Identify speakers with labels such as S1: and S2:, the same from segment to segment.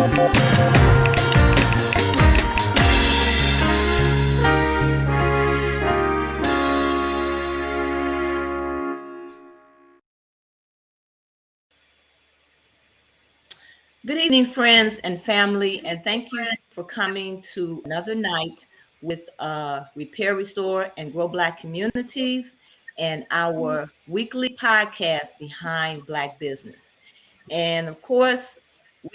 S1: Good evening, friends and family, and thank you for coming to another night with Repair, Restore, and Grow Black Communities and our weekly podcast behind Black business. And of course,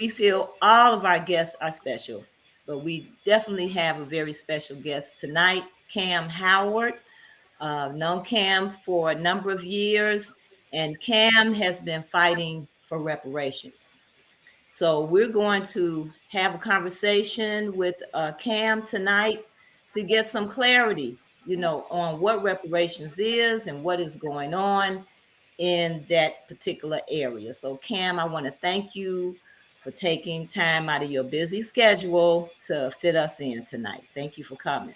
S1: we feel all of our guests are special, but we definitely have a very special guest tonight, Kamm Howard. Known Kamm for a number of years, and Kamm has been fighting for reparations. So we're going to have a conversation with Kamm tonight to get some clarity, on what reparations is and what is going on in that particular area. So Kamm, I want to thank you for taking time out of your busy schedule to fit us in tonight. Thank you for coming.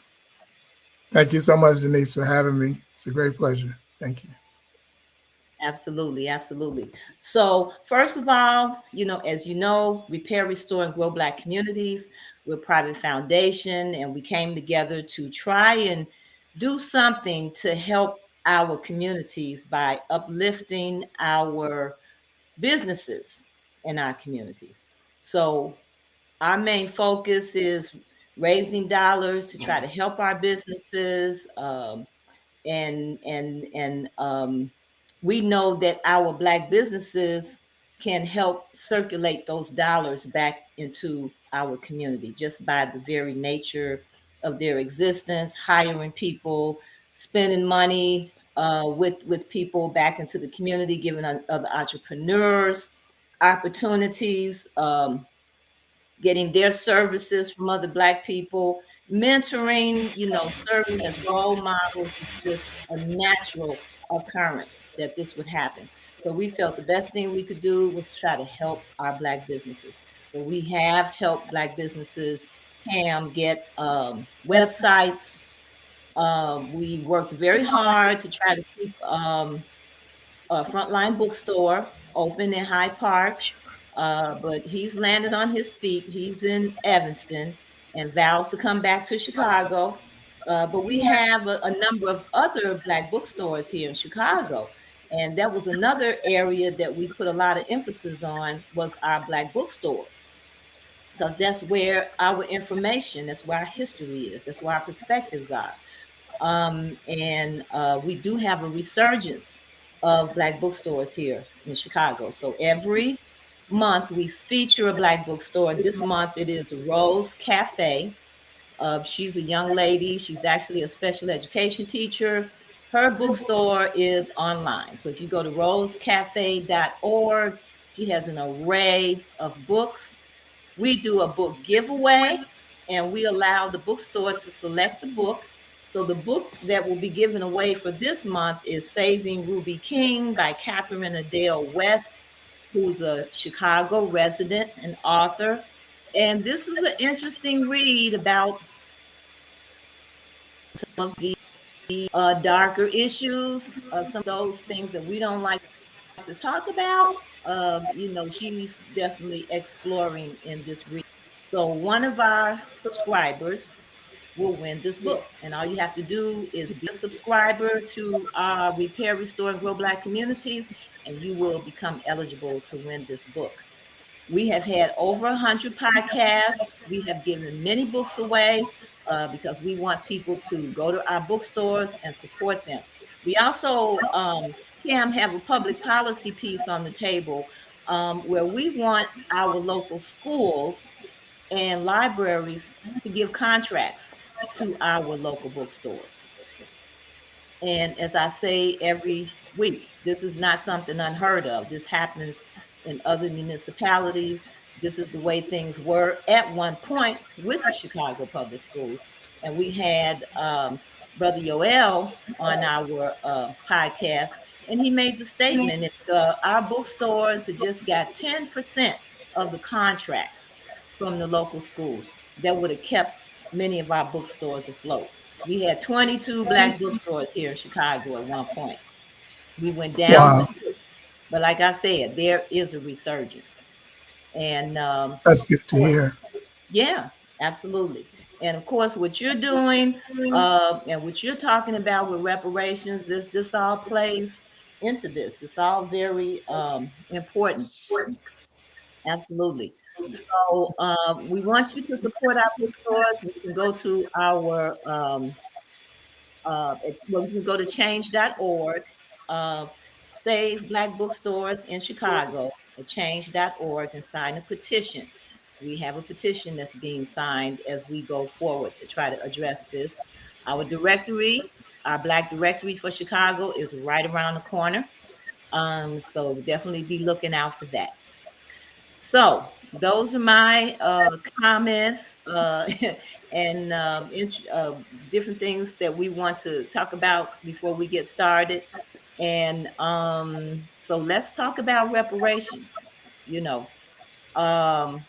S2: Thank you so much, Denise, for having me. It's a great pleasure. Thank you.
S1: Absolutely, absolutely. So, first of all, as you know, Repair, Restore, and Grow Black Communities, we're a private foundation, and we came together to try and do something to help our communities by uplifting our businesses in our communities. So, our main focus is raising dollars to try to help our businesses. And we know that our Black businesses can help circulate those dollars back into our community just by the very nature of their existence, hiring people, spending money with people back into the community, giving other entrepreneurs opportunities. Getting their services from other Black people, mentoring, serving as role models. It's just a natural occurrence that this would happen. So we felt the best thing we could do was try to help our Black businesses. So we have helped Black businesses, Kamm, get websites. We worked very hard to try to keep a frontline bookstore open in Hyde Park. But he's landed on his feet. He's in Evanston and vows to come back to Chicago. But we have a number of other Black bookstores here in Chicago. And that was another area that we put a lot of emphasis on was our Black bookstores. Because that's where our information, that's where our history is, that's where our perspectives are. And we do have a resurgence of Black bookstores here in Chicago. So every month we feature a Black bookstore. This month it is Rose Cafe. She's a young lady. She's actually a special education teacher. Her bookstore is online. So if you go to rosecafe.org, she has an array of books. We do a book giveaway, and we allow the bookstore to select the book. So the book that will be given away for this month is Saving Ruby King by Catherine Adele West, who's a Chicago resident and author. And this is an interesting read about some of the darker issues, some of those things that we don't like to talk about. She's definitely exploring in this read. So one of our subscribers will win this book. And all you have to do is be a subscriber to our Repair, Restore, and Grow Black Communities, and you will become eligible to win this book. We have had over 100 podcasts. We have given many books away because we want people to go to our bookstores and support them. We also, Kamm, have a public policy piece on the table where we want our local schools and libraries to give contracts to our local bookstores. And as I say every week, this is not something unheard of. This happens in other municipalities. This is the way things were at one point with the Chicago Public Schools. And we had Brother Yoel on our podcast, and he made the statement that our bookstores have just got 10% of the contracts from the local schools that would have kept many of our bookstores afloat. We had 22 Black bookstores here in Chicago at one point. We went down to, but like I said, there is a resurgence. And
S2: That's good to hear.
S1: yeah, absolutely. And of course, what you're doing and what you're talking about with reparations, this all plays into this. It's all very important. Absolutely. So we want you to support our bookstores. You can go to our well, you can go to change.org, uh, save Black bookstores in Chicago at change.org and sign a petition. We have a petition that's being signed as we go forward to try to address this. Our directory, our Black directory for Chicago is right around the corner. So definitely be looking out for that. So those are my comments and different things that we want to talk about before we get started. And so let's talk about reparations. You know, um,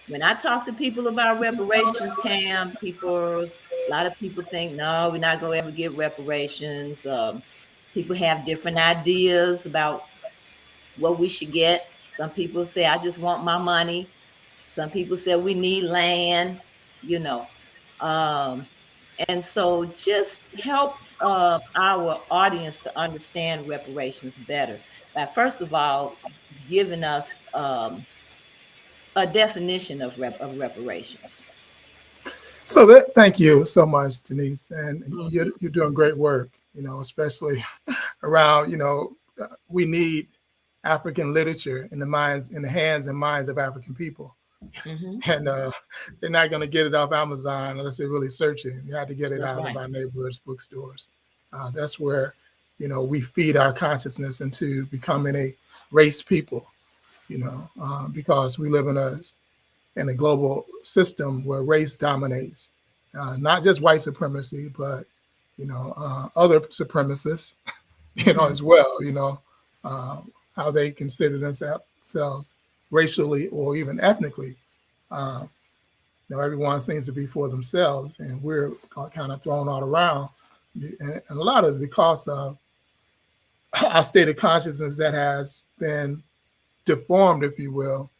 S1: when I talk to people about reparations, Cam, a lot of people think, no, we're not going to ever get reparations. People have different ideas about what we should get. Some people say, I just want my money. Some people say we need land, you know. Um, and so just help our audience to understand reparations better by, first of all, giving us a definition of reparations.
S2: So thank you so much, Denise, and
S1: Hmm.
S2: you're doing great work. Especially around we need African literature in the minds, in the hands and minds of African people,
S1: Hmm.
S2: and they're not going to get it off Amazon unless they really search it. You have to get it
S1: That's
S2: out of
S1: right.
S2: our neighborhoods, bookstores. That's where we feed our consciousness into becoming a race people. Because we live in a global system where race dominates, not just white supremacy, but other supremacists,
S1: Hmm.
S2: as well. Uh, how they consider themselves racially or even ethnically. Uh, Everyone seems to be for themselves, and we're kind of thrown all around. And a lot of it because of our state of consciousness that has been deformed, if you will,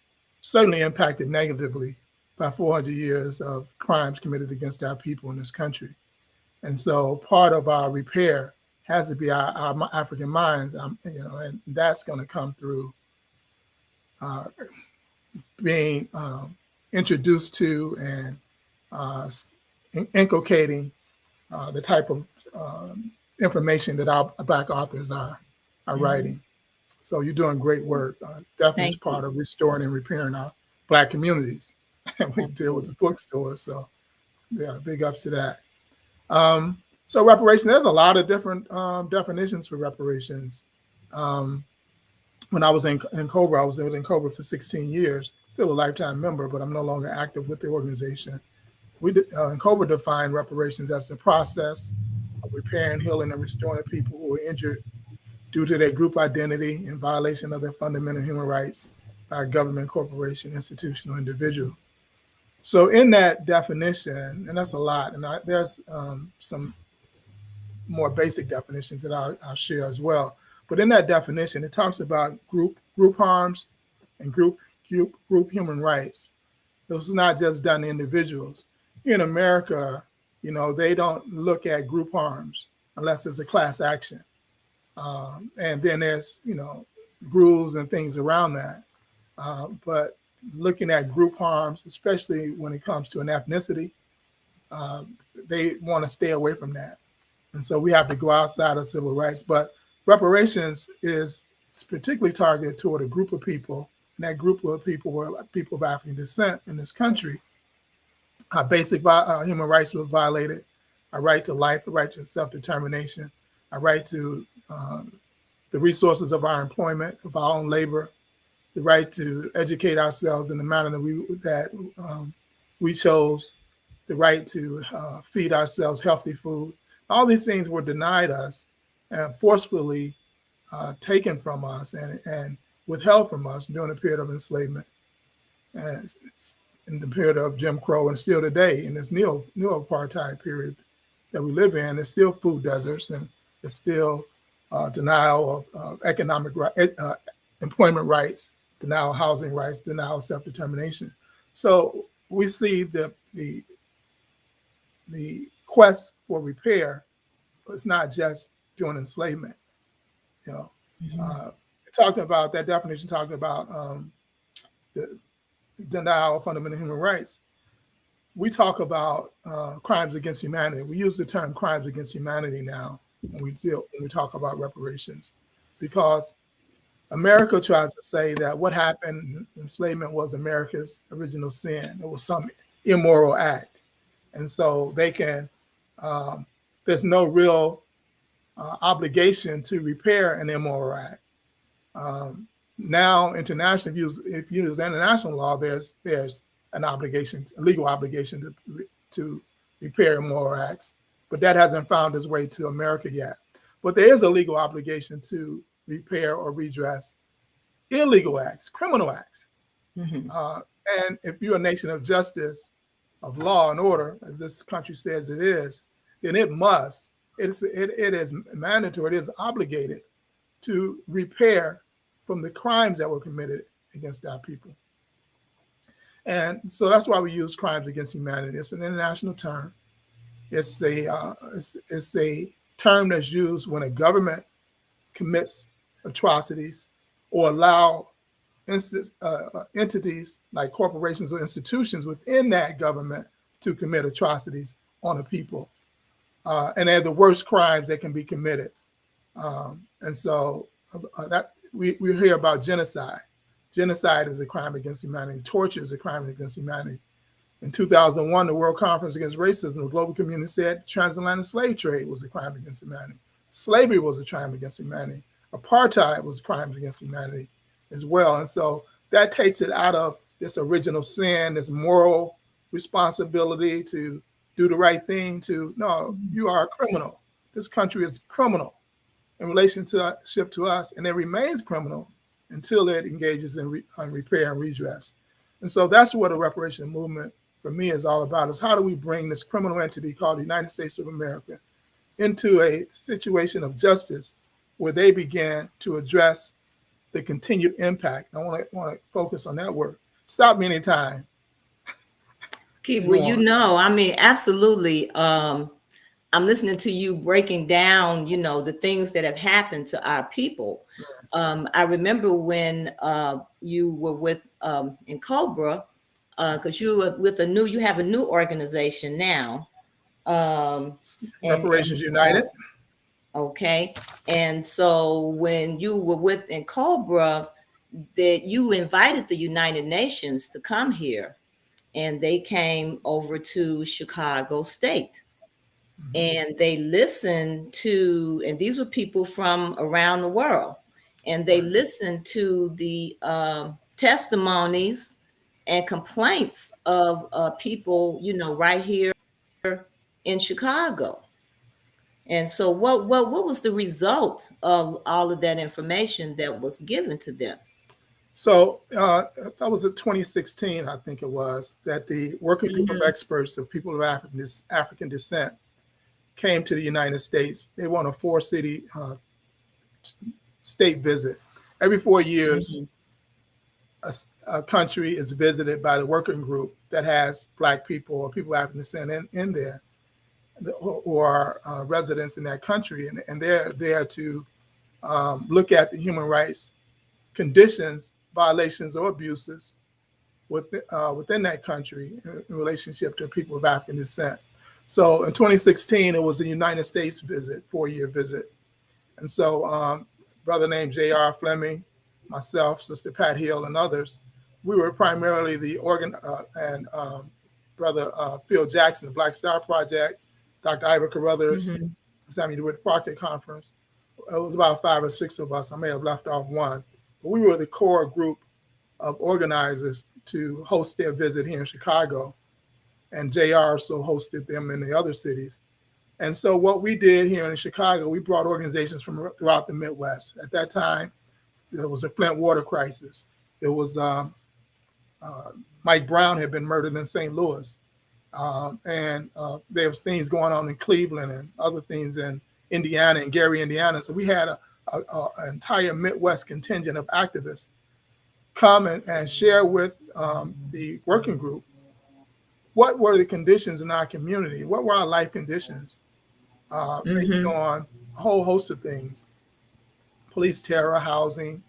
S2: certainly impacted negatively by 400 years of crimes committed against our people in this country. And so part of our repair has to be our African minds, and that's going to come through uh, being introduced to and uh, inculcating the type of information that our Black authors are
S1: Hmm.
S2: writing. So you're doing great work. Definitely is
S1: Thank you.
S2: part of restoring and repairing our Black communities. And we deal with the
S1: Absolutely.
S2: bookstores. So yeah, big ups to that. So reparations, there's a lot of different definitions for reparations. Um, when I was in Cobra, I was in Cobra for 16 years, still a lifetime member, but I'm no longer active with the organization. We in Cobra define reparations as the process of repairing, healing, and restoring people who were injured due to their group identity in violation of their fundamental human rights by a government, corporation, institution, or individual. So in that definition, and that's a lot, and there's some more basic definitions that I'll share as well. But in that definition, it talks about group harms and group human rights. This is not just done to individuals. Here in America, they don't look at group harms unless it's a class action. And then there's, rules and things around that. But looking at group harms, especially when it comes to an ethnicity, uh, they want to stay away from that. And so we have to go outside of civil rights. But reparations is particularly targeted toward a group of people. And that group of people were people of African descent in this country. Our basic human rights were violated. Our right to life, our right to self-determination, our right to the resources of our employment, of our own labor, the right to educate ourselves in the manner that we chose, the right to feed ourselves healthy food. All these things were denied us and forcefully taken from us and withheld from us during the period of enslavement and in the period of Jim Crow, and still today in this neo-apartheid period that we live in. There's still food deserts, and there's still denial of economic employment rights, denial of housing rights, denial of self-determination. So we see the quest for repair is not just during enslavement. You know,
S1: Mhm.
S2: uh, talking about that definition, talking about the denial of fundamental human rights. We talk about crimes against humanity. We use the term crimes against humanity now when we talk about reparations, because America tries to say that what happened in enslavement was America's original sin. It was some immoral act, and so they can. There's no real obligation to repair an immoral act. Um, Now, internationally, if you use international law, there's an obligation, a legal obligation to repair immoral acts, but that hasn't found its way to America yet. But there is a legal obligation to repair or redress illegal acts, criminal acts.
S1: Mhm.
S2: Uh, and if you're a nation of justice, of law and order, as this country says it is, then it is mandatory, it is obligated to repair from the crimes that were committed against our people. And so that's why we use crimes against humanity. It's an international term. It's a term that's used when a government commits atrocities or allow entities like corporations or institutions within that government to commit atrocities on a people. And they're the worst crimes that can be committed. And so that we hear about genocide. Genocide is a crime against humanity. Torture is a crime against humanity. In 2001, the World Conference Against Racism, the global community said transatlantic slave trade was a crime against humanity. Slavery was a crime against humanity. Apartheid was crimes against humanity as well. And so that takes it out of this original sin, this moral responsibility to do the right thing to, no, you are a criminal. This country is criminal in relationship to us, and it remains criminal until it engages in repair and redress. And so that's what a reparation movement for me is all about, is how do we bring this criminal entity called the United States of America into a situation of justice where they begin to address the continued impact. I want to focus on that word. Stop me anytime
S1: Keith,
S2: you
S1: well, you
S2: want.
S1: know, I mean, absolutely. I'm listening to you breaking down, the things that have happened to our people. I remember when you were with in Cobra, because you were with you have a new organization now, um,
S2: Reparations
S1: and
S2: United.
S1: okay, and so when you were with in Cobra, that you invited the United Nations to come here, and they came over to Chicago State, and they listened to, and these were people from around the world, and they
S2: Right.
S1: listened to the testimonies and complaints of people, right here in Chicago. And so, what was the result of all of that information that was given to them?
S2: So that was in 2016, I think it was, that the working group of
S1: Mhm.
S2: experts of people of African descent came to the United States. They were on a four-city state visit. Every 4 years,
S1: Mhm.
S2: a country is visited by the working group that has Black people or people of African descent in there, who are residents in that country, and they're there to look at the human rights conditions, violations, or abuses within that country in relationship to people of African descent. So in 2016, it was a United States visit, 4-year visit. And so brother named J.R. Fleming, myself, Sister Pat Hill, and others, we were primarily the and brother Phil Jackson, the Black Star Project, Dr. Ivor Carruthers,
S1: Mhm.
S2: Samuel DeWitt Proctor Conference. It was about 5 or 6 of us. I may have left off one. But we were the core group of organizers to host their visit here in Chicago. And JR also hosted them in the other cities. And so what we did here in Chicago, we brought organizations from throughout the Midwest. At that time, there was a Flint water crisis. There was Mike Brown had been murdered in St. Louis. And there was things going on in Cleveland and other things in Indiana and Gary, Indiana. So we had an entire Midwest contingent of activists come and share with the working group what were the conditions in our community, what were our life conditions, based
S1: Mm-hmm.
S2: on a whole host of things: police terror, housing,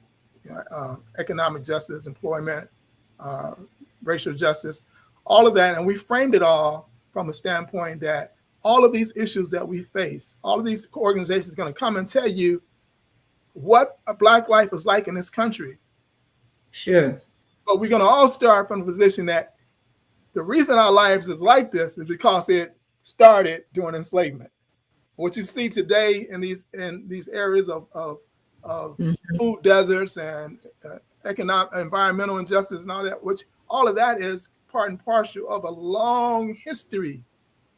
S2: economic justice, employment, uh, racial justice, all of that. And we framed it all from a standpoint that all of these issues that we face, all of these organizations are going to come and tell you what a Black life is like in this country.
S1: Sure.
S2: But we're going to all start from the position that the reason our lives is like this is because it started during enslavement. What you see today in these areas of
S1: Mm-hmm.
S2: food deserts and economic environmental injustice and all that, which all of that is part and parcel of a long history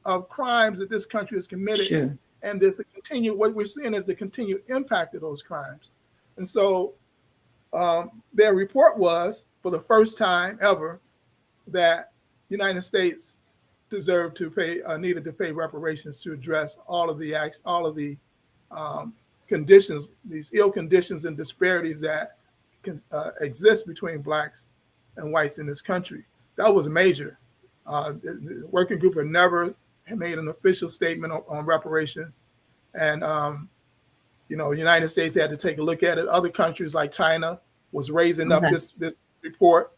S2: of crimes that this country has committed,
S1: Sure.
S2: and this continue. What we're seeing is the continued impact of those crimes. And so their report was, for the first time ever, that the United States deserved to pay, needed to pay reparations to address all of the acts, all of the um, conditions, these ill conditions and disparities that exist between blacks and whites in this country. That was major. The working group had never made an official statement on reparations, and the United States had to take a look at it. Other countries like China was raising up
S1: Okay.
S2: this report,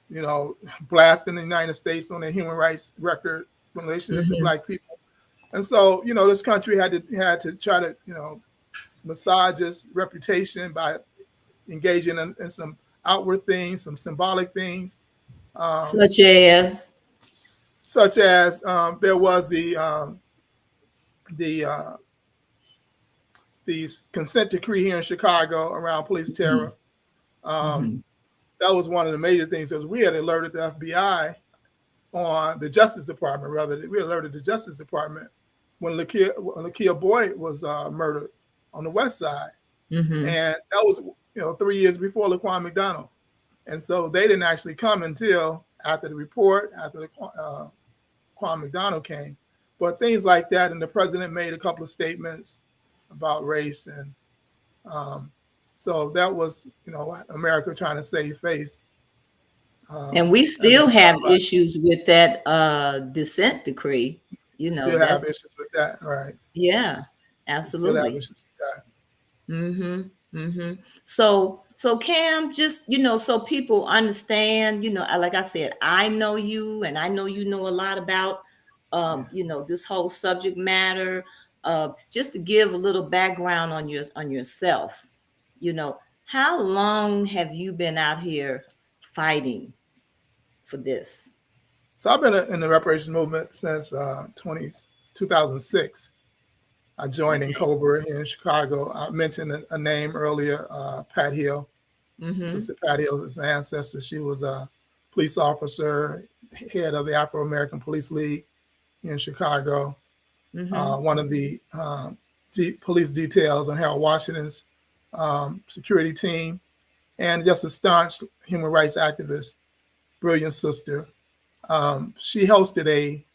S2: you know, blasting the United States on their human rights record relationship with
S1: Mm-hmm.
S2: black people. And so, this country had to try to, massage its reputation by engaging in some outward things, some symbolic things, um,
S1: Such as.
S2: such as there was the the consent decree here in Chicago around police
S1: Mm-hmm.
S2: terror. Um,
S1: Mm-hmm.
S2: that was one of the major things, because we had alerted the FBI on the Justice Department, rather. We alerted the Justice Department when Lakia Boyd was murdered on the West Side.
S1: Mm-hmm.
S2: And that was, 3 years before Laquan McDonald. And so they didn't actually come until after the report, after Laquan McDonald came. But things like that, and the president made a couple of statements about race. And so that was, America trying to save face
S1: And we
S2: as a
S1: still have
S2: result.
S1: issues with that dissent decree.
S2: Still have
S1: That's,
S2: issues with that, right?
S1: yeah,
S2: We still have
S1: absolutely.
S2: issues with that.
S1: Mm-hmm. Mm-hmm. So Cam, just so people understand, like I said, I know you, and I know you know a lot about,
S2: Yeah.
S1: this whole subject matter. Just to give a little background on yourself, you know, how long have you been out here fighting for this?
S2: So I've been in the reparations movement since 2006. I joined in
S1: Okay.
S2: Cobra here in Chicago. I mentioned a name earlier, Pat Hill.
S1: Mm-hmm.
S2: Sister Pat Hill is an ancestor. She was a police officer, head of the Afro American Police League here in Chicago,
S1: Mm-hmm.
S2: one of the police details on Harold Washington's security team, and just a staunch human rights activist, brilliant sister. She hosted a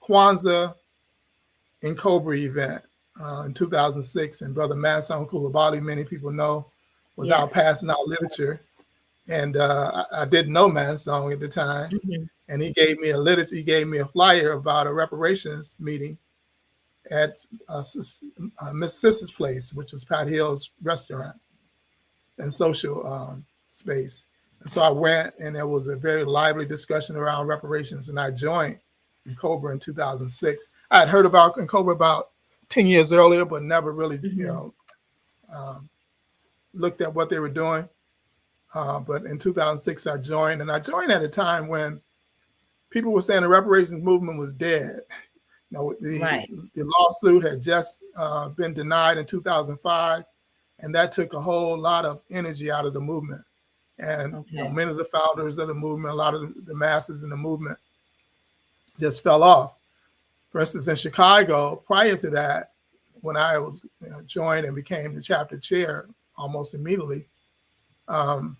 S2: Kwanzaa in Cobra event in 2006, and Brother Manson Koulibaly, many people know, was out
S1: Yes.
S2: passing out literature. And I didn't know Manson at the time,
S1: Mm-hmm.
S2: and he gave me a literature. He gave me a flyer about a reparations meeting at Miss Sis's place, which was Pat Hill's restaurant and social space. And so I went, and there was a very lively discussion around reparations, and I joined in Cobra in 2006. I had heard about in Cobra about 10 years earlier, but never really,
S1: Mm-hmm.
S2: um, looked at what they were doing. But in 2006, I joined, and I joined at a time when people were saying the reparations movement was dead. The,
S1: Right.
S2: the lawsuit had just been denied in 2005, and that took a whole lot of energy out of the movement. And
S1: Okay.
S2: many of the founders of the movement, a lot of the masses in the movement, just fell off. For instance, in Chicago, prior to that, when I was joined and became the chapter chair almost immediately, um,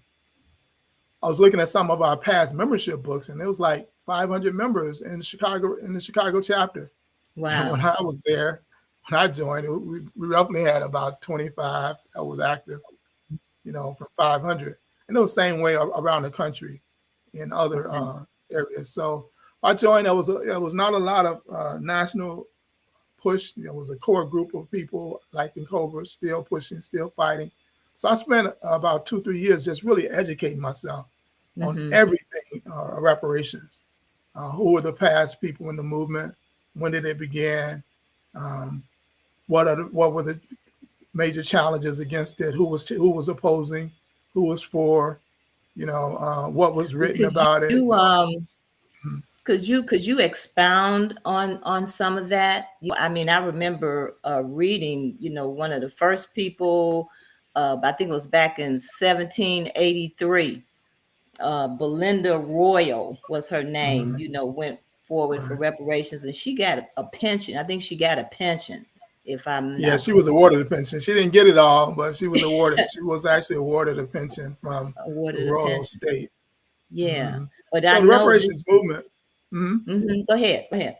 S2: I was looking at some of our past membership books, and it was like 500 members in the Chicago chapter. And when
S1: Wow.
S2: I was there, when I joined, we roughly had about 25 that was active, from 500. and it was the same way around the country in other
S1: Okay.
S2: areas. So I joined. There was not a lot of national push. There was a core group of people like in Cobra, still pushing, still fighting. So I spent about 2, 3 years just really educating myself on
S1: Mm-hmm.
S2: everything reparations. Who were the past people in the movement? When did it begin? Um, what were the major challenges against it? Who was opposing? Who was for? What was
S1: Well,
S2: written about it?
S1: could you expound on some of that? I mean, I remember reading, one of the first people, I think it was back in 1783. Belinda Royal was her name.
S2: Mhm.
S1: Went forward for
S2: Right.
S1: reparations, and she got a pension. I think she got a pension, if I'm
S2: Yeah,
S1: not
S2: she was awarded a pension. She didn't get it all, but she was awarded. She was actually awarded a pension from the
S1: awarded a
S2: royal
S1: pension.
S2: estate.
S1: Yeah,
S2: Hmm.
S1: but I
S2: So the
S1: know
S2: reparations
S1: this.
S2: movement. Mhm.
S1: Go ahead. Go ahead.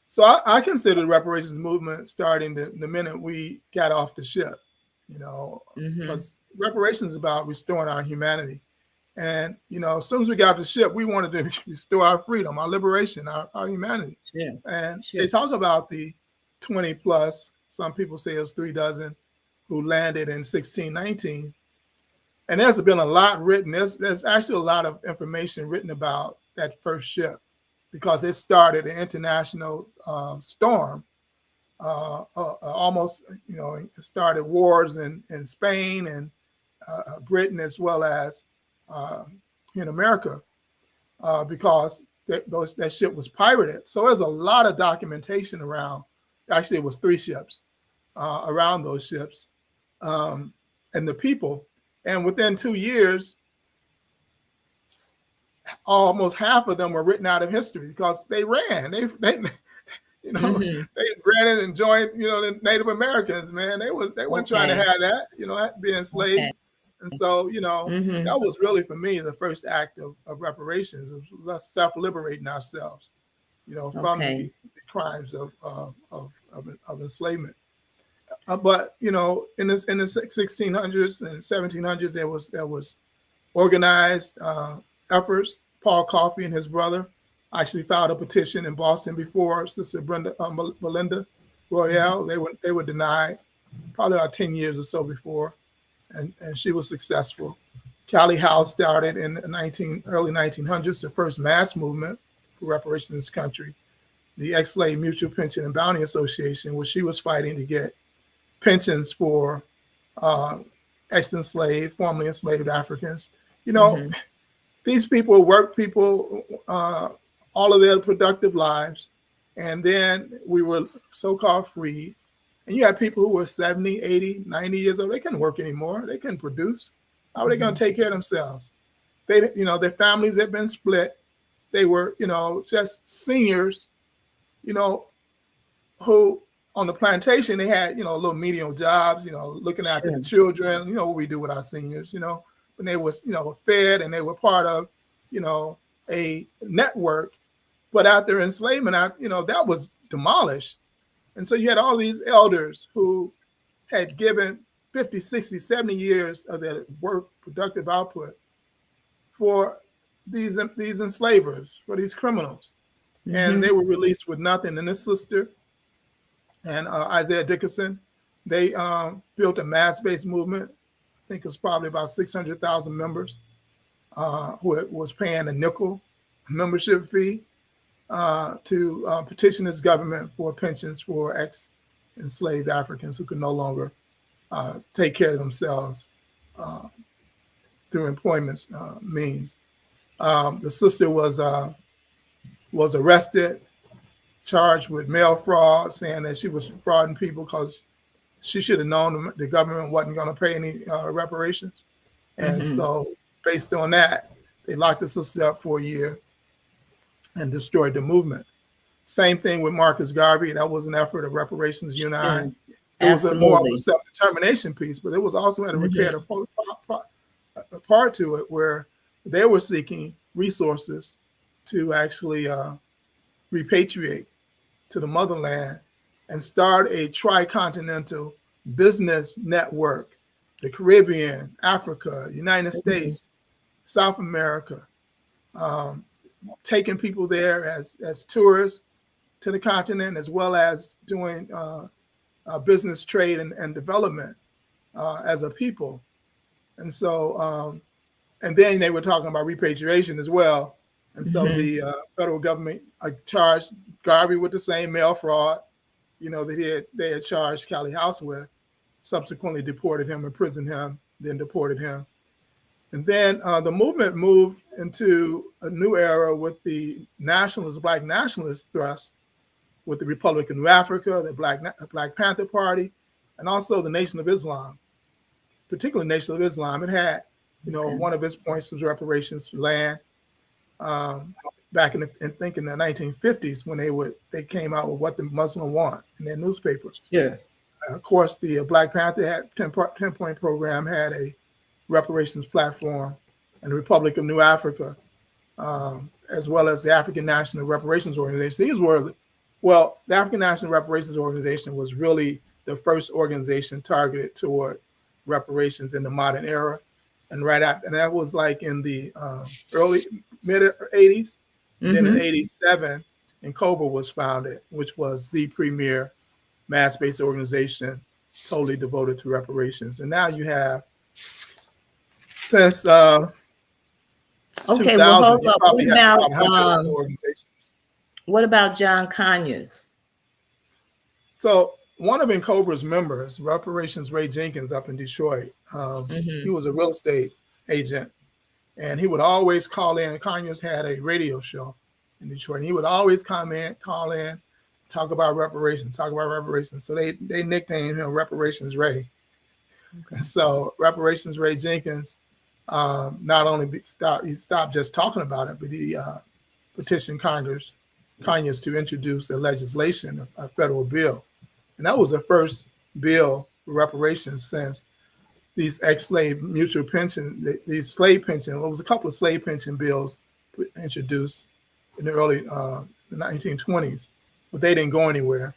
S2: So I consider the reparations movement starting the minute we got off the ship,
S1: Mm-hmm.
S2: because reparations is about restoring our humanity. And, as soon as we got off the ship, we wanted to restore our freedom, our liberation, our humanity.
S1: Sure.
S2: And
S1: Sure.
S2: they talk about the 20 plus, some people say it was 3 dozen, who landed in 1619. And there's been a lot written. There's actually a lot of information written about that first ship because it started an international storm. Almost, it started wars in Spain and Britain as well as uh, in America because that ship was pirated. So there's a lot of documentation around. Actually, it was 3 ships around those ships um, and the people. And within 2 years, almost half of them were written out of history because they ran. They you know
S1: Mm-hmm.
S2: they ran in and joined the Native Americans. Man, they weren't trying to
S1: Okay.
S2: have that. Being enslaved.
S1: Okay.
S2: And so
S1: Mm-hmm.
S2: that was really for me the first act of reparations. It was us self-liberating ourselves, from
S1: Okay.
S2: the crimes of enslavement. But in the 1600s and 1700s, there was organized efforts. Paul Coffey and his brother actually filed a petition in Boston before Sister Belinda
S1: Mm-hmm.
S2: Royale. They were denied probably about 10 years or so before, and she was successful. Callie Howe started in the early 1900s the first mass movement for reparations in this country, the Ex-Slave Mutual Pension and Bounty Association, where she was fighting to get pensions for uh, ex-enslaved, formerly enslaved Africans. You know,
S1: Mm-hmm.
S2: these people worked people all of their productive lives, and then we were so-called free. And you had people who were 70, 80, 90 years old. They couldn't work anymore. They couldn't produce. How were they going
S1: Mm-hmm.
S2: to take care of themselves? Their families had been split. They were, just seniors, you know, who on the plantation they had little menial jobs, looking after the
S1: Sure.
S2: children, what we do with our seniors, and they was fed and they were part of a network. But after enslavement, that was demolished. And so you had all these elders who had given 50, 60, 70 years of their work productive output for these enslavers, for these criminals, and
S1: Mm-hmm.
S2: they were released with nothing. And this sister and Isaiah Dickerson, they built a mass-based movement. I think it was probably about 600,000 members who was paying a nickel membership fee to petition this government for pensions for ex-enslaved Africans who could no longer take care of themselves uh, through employment means. The sister was arrested, charged with mail fraud, saying that she was frauding people because she should have known the government wasn't going to pay any reparations. And
S1: Mm-hmm.
S2: so, based on that, they locked the sister up for a year and destroyed the movement. Same thing with Marcus Garvey. That was an effort of Reparations United.
S1: Sure.
S2: It was more of a
S1: Absolutely.
S2: self-determination piece, but it was also had a
S1: Mm-hmm.
S2: a part to it where they were seeking resources to actually repatriate to the motherland and start a tricontinental business network the Caribbean, Africa, United
S1: Mhm.
S2: States, South America, um, taking people there as tourists to the continent, as well as doing business, trade, and development as a people. And so, and then they were talking about repatriation as well. And so
S1: Mhm.
S2: the federal government charged Garvey with the same mail fraud, that they had charged Callie House with. Subsequently, deported him, imprisoned him, then deported him. And then the movement moved into a new era with the Black nationalist thrust, with the Republic of New Africa, the Black Panther Party, and also the Nation of Islam, particularly Nation of Islam. It had,
S1: Okay.
S2: one of its points was reparations for land. Um, back in the 1950s, when they came out with What the Muslim Want in their newspaper.
S1: Sure.
S2: Of course, the Black Panther had 10-point program had a reparations platform, and the Republic of New Africa, as well as the African National Reparations Organization. The African National Reparations Organization was really the first organization targeted toward reparations in the modern era, and and that was like in the early mid '80s, and then in
S1: Mhm.
S2: '87, Cobra was founded, which was the premier mass-based organization totally devoted to reparations. And now you have, since
S1: Okay. Well,
S2: 2000,
S1: hold
S2: you
S1: up.
S2: probably have about 100 or so organizations.
S1: What about John Conyers?
S2: So one of Cobra's members, Reparations Ray Jenkins up in Detroit, he
S1: Mhm.
S2: was a real estate agent, and he would always call in. Conyers had a radio show in Detroit, and he would always call in, talk about reparations, talk about reparations. So they nicknamed him Reparations Ray.
S1: Okay.
S2: And so Reparations Ray Jenkins not only he stopped just talking about it, but he petitioned Conyers to introduce a legislation, a federal bill. And that was the first bill for reparations since these ex-slave mutual pension, these slave pension, well, it was a couple of slave pension bills introduced in the early 1920s, but they didn't go anywhere.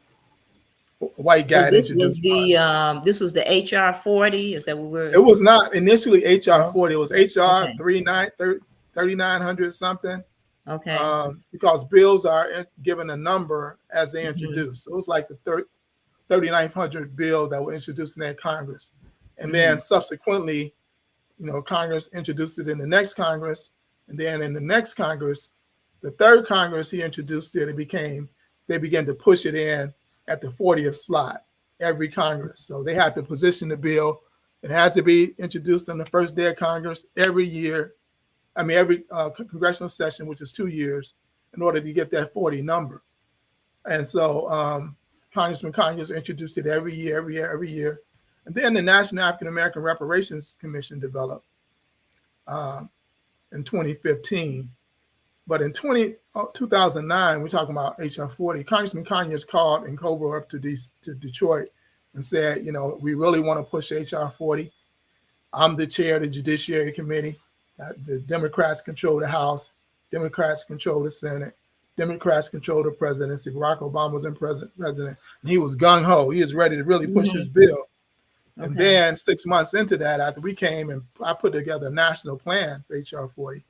S2: A white
S1: So
S2: guy had introduced one.
S1: this was the HR 40. Is that what we're?
S2: It was not initially HR
S1: No.
S2: 40. It was HR
S1: Okay.
S2: 3900 something,
S1: Okay.
S2: because bills are given a number as they
S1: Mhm.
S2: introduce. So it was like the 3900 bill that were introduced in that Congress. And then
S1: Mhm.
S2: subsequently, Congress introduced it in the next Congress. And then in the next Congress, the third Congress, he introduced it. They began to push it in at the 40th slot every Congress. So they had to position the bill. It has to be introduced on the first day of Congress every year. I mean, every congressional session, which is 2 years, in order to get that 40 number. And so Congressman Conyers introduced it every year, every year, every year. And then the National African American Reparations Commission developed in 2015. But in 2009, we're talking about HR 40, Congressman Conyers called Cobra up to Detroit and said, we really want to push HR 40. I'm the chair of the Judiciary Committee. The Democrats control the House. Democrats control the Senate. Democrats control the presidency. Barack Obama was in president, and he was gung ho. He was ready to really push his
S1: Mhm.
S2: bill. And
S1: Okay.
S2: then 6 months into that, after we came and I put together a national plan for HR 40,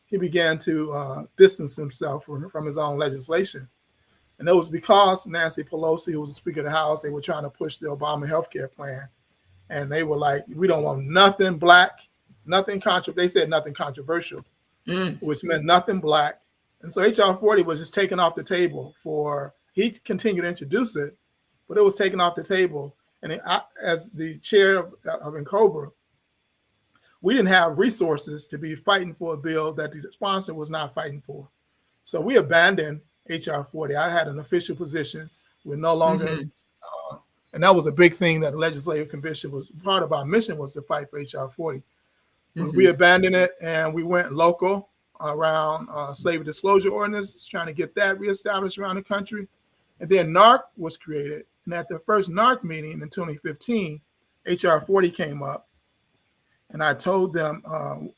S2: he began to distance himself from his own legislation. And it was because Nancy Pelosi, who was the Speaker of the House, they were trying to push the Obama healthcare plan. And they were like, we don't want nothing black, nothing controversial. They said nothing controversial,
S1: Mm.
S2: which meant nothing black. And so HR 40 was just taken off the table he continued to introduce it, but it was taken off the table. And as the chair of Cobra, we didn't have resources to be fighting for a bill that the sponsor was not fighting for. So we abandoned HR 40. I had an official position. We're no longer,
S1: Mhm.
S2: and that was a big thing that the Legislative Commission was part of our mission, was to fight for HR 40. But we
S1: Mhm.
S2: abandoned it and we went local around slavery disclosure ordinance, trying to get that reestablished around the country. And then NARC was created. And at the first NARC meeting in 2015, HR 40 came up. And I told them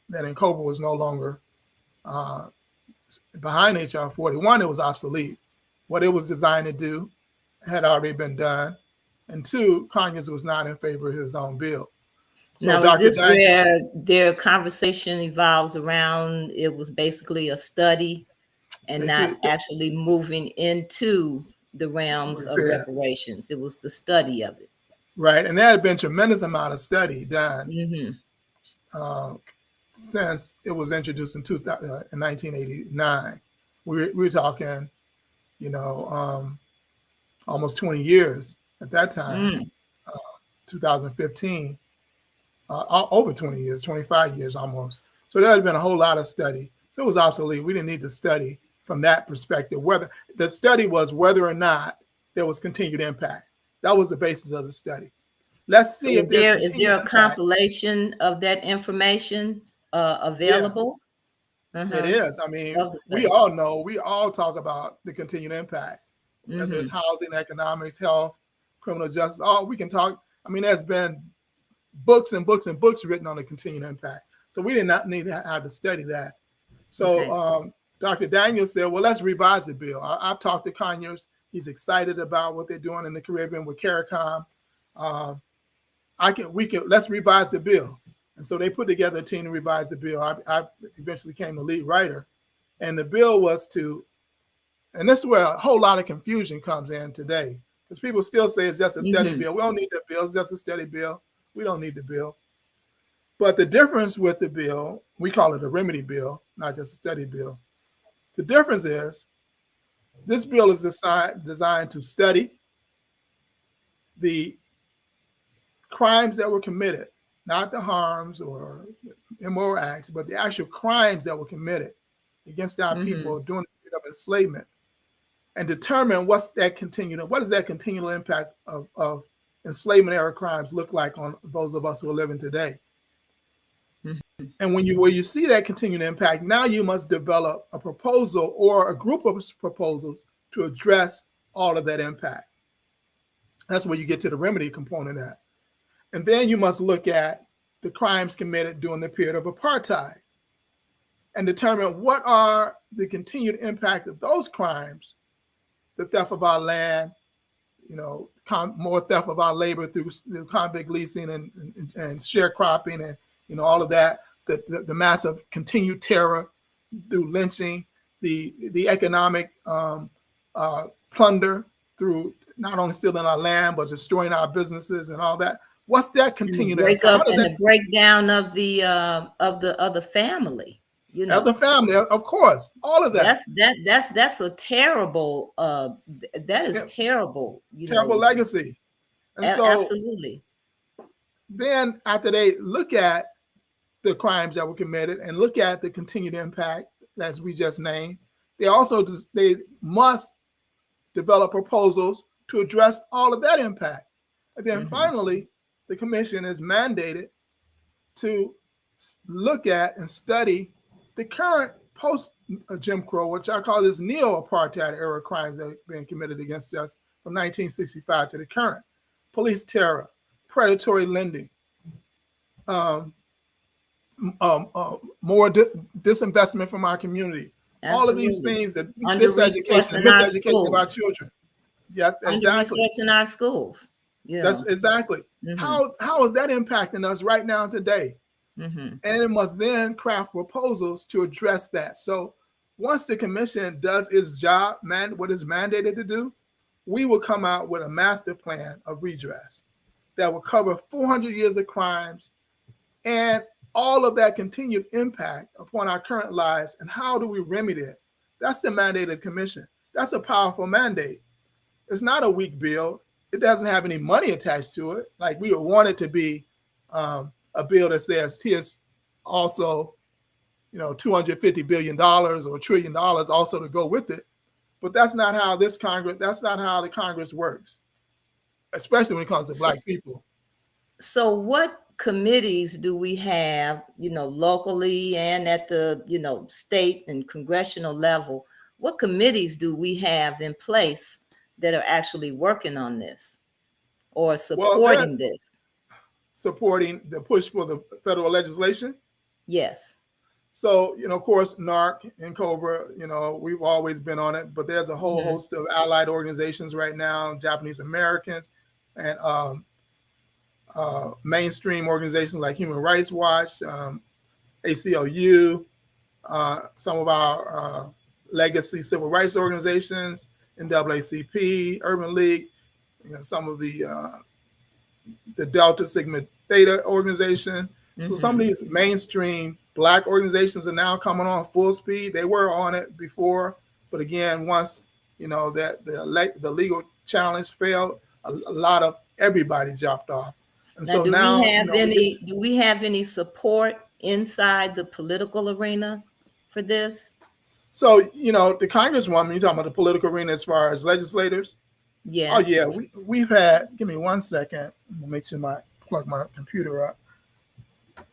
S2: that Cobra was no longer uh, behind HR 41. It was obsolete. What it was designed to do had already been done. And two, Conyers was not in favor of his own bill. So
S1: Now, is
S2: Dr.
S1: this
S2: Daniel,
S1: where their conversation evolves around? It was basically a study and not
S2: basically,
S1: actually moving into the realms of
S2: repair,
S1: reparations. It was the study of it.
S2: right? And there had been tremendous amount of study done
S1: Mm-hmm.
S2: uh, since it was introduced in 1989. We were talking, you know, almost 20 years at that time,
S1: Mm,
S2: 2015, over 20 years, 25 years almost. So there had been a whole lot of study. So it was obsolete. We didn't need to study from that perspective. Whether the study was whether or not there was continued impact. That was the basis of the study. Let's
S1: so
S2: see if there's
S1: is there
S2: continued
S1: a
S2: impact.
S1: compilation of that information
S2: Yeah,
S1: available?
S2: it
S1: Uh-huh.
S2: is. I mean,
S1: Of the
S2: we
S1: study.
S2: all know, we all talk about the continued impact, whether it's
S1: Mm-hmm.
S2: housing, economics, health, criminal justice. All we can talk. I mean, there's been books and books and books written on the continued impact. So we did not need to have to study that. So
S1: Okay.
S2: Dr. Daniel said, well, let's revise the bill. I've talked to Conyers. He's excited about what they're doing in the Caribbean with CARICOM. Um, let's revise the bill. And so they put together a team to revise the bill. I eventually became the lead writer. And the bill was to, and this is where a whole lot of confusion comes in today, because people still say it's just a study
S1: Mm-hmm.
S2: bill. We don't need the bill. It's just a study bill. We don't need the bill. But the difference with the bill, we call it a remedy bill, not just a study bill. The difference is this bill is designed to study the crimes that were committed, not the harms or immoral acts, but the actual crimes that were committed against our
S1: Mm-hmm.
S2: people during the period of enslavement, and determine what is that continual impact of enslavement era crimes look like on those of us who are living today.
S1: Mm-hmm.
S2: And where you see that continued impact, now you must develop a proposal or a group of proposals to address all of that impact. That's where you get to the remedy component of that. And then you must look at the crimes committed during the period of apartheid and determine what are the continued impact of those crimes, the theft of our land, more theft of our labor through convict leasing and sharecropping and all of that, the massive continued terror through lynching, the economic plunder through not only stealing our land but destroying our businesses and all that. What's that
S1: And the
S2: continued impact? How
S1: breakup
S2: does
S1: and
S2: that
S1: the breakdown of the family, you
S2: help the
S1: know.
S2: family? Of course, all of that.
S1: That's a terrible that is
S2: Yeah,
S1: terrible,
S2: terrible legacy. And so
S1: absolutely.
S2: then after they look at the crimes that were committed and look at the continued impact as we just named, they must develop proposals to address all of that impact. And then
S1: Mm-hmm.
S2: finally, the commission is mandated to look at and study the current post Jim Crow, which I call this neo-apartheid era crimes that are being committed against us from 1965 to the current: police terror, predatory lending, um, more disinvestment from our community. All of these
S1: Absolutely.
S2: things, that
S1: Under
S2: diseducation,
S1: resourced
S2: the
S1: in our
S2: miseducation of our
S1: schools.
S2: children. Yes,
S1: Under
S2: exactly.
S1: resourced in our schools.
S2: That's
S1: Yeah.
S2: exactly.
S1: Mm-hmm.
S2: How is that impacting us right now today?
S1: Mm-hmm.
S2: And it must then craft proposals to address that. So once the commission does its job, what is mandated to do, we will come out with a master plan of redress that will cover 400 years of crimes and all of that continued impact upon our current lives, and how do we remedy it? That's the mandated commission. That's a powerful mandate. It's not a weak bill. It doesn't have any money attached to it. Like we would want it to be a bill that says here's also, $250 billion or $1 trillion also to go with it. But that's not how that's not how the Congress works, especially when it comes to
S1: So,
S2: Black people.
S1: so what committees do we have, locally and at the, state and congressional level? What committees do we have in place that are actually working on this or
S2: Well, they're
S1: supporting this?
S2: supporting the push for the federal legislation.
S1: Yes.
S2: So, of course, NARC and COBRA, we've always been on it, but there's a whole
S1: Mm-hmm.
S2: host of allied organizations right now, Japanese Americans and mainstream organizations like Human Rights Watch, ACLU, some of our legacy civil rights organizations, NAACP, Urban League, some of the Delta Sigma Theta organization. So some of
S1: Mm-hmm.
S2: these mainstream Black organizations are now coming on full speed. They were on it before, but again, once that the legal challenge failed, a lot of everybody dropped off, and
S1: Now,
S2: so now
S1: do we have any support inside the political arena for this?
S2: so the Congresswoman, you're talking about the political arena as far as legislators. Oh
S1: Yes.
S2: yeah, we've had. Give me 1 second. I'm gonna make sure my plug my computer up.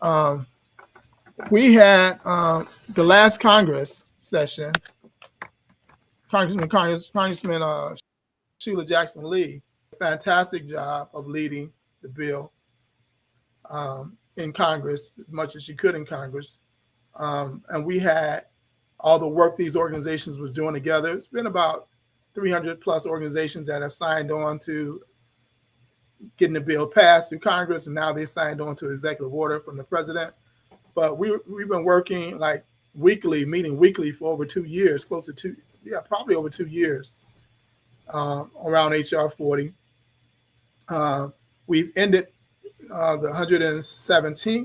S2: Um, we had the last Congress session. Congressman Sheila Jackson Lee, fantastic job of leading the bill in Congress as much as she could in Congress, and we had all the work these organizations was doing together. It's been about 300 plus organizations that have signed on to getting the bill passed through Congress, and now they signed on to executive order from the president. But we've been working like weekly, meeting weekly for over 2 years, close to probably over 2 years around HR 40. We've ended the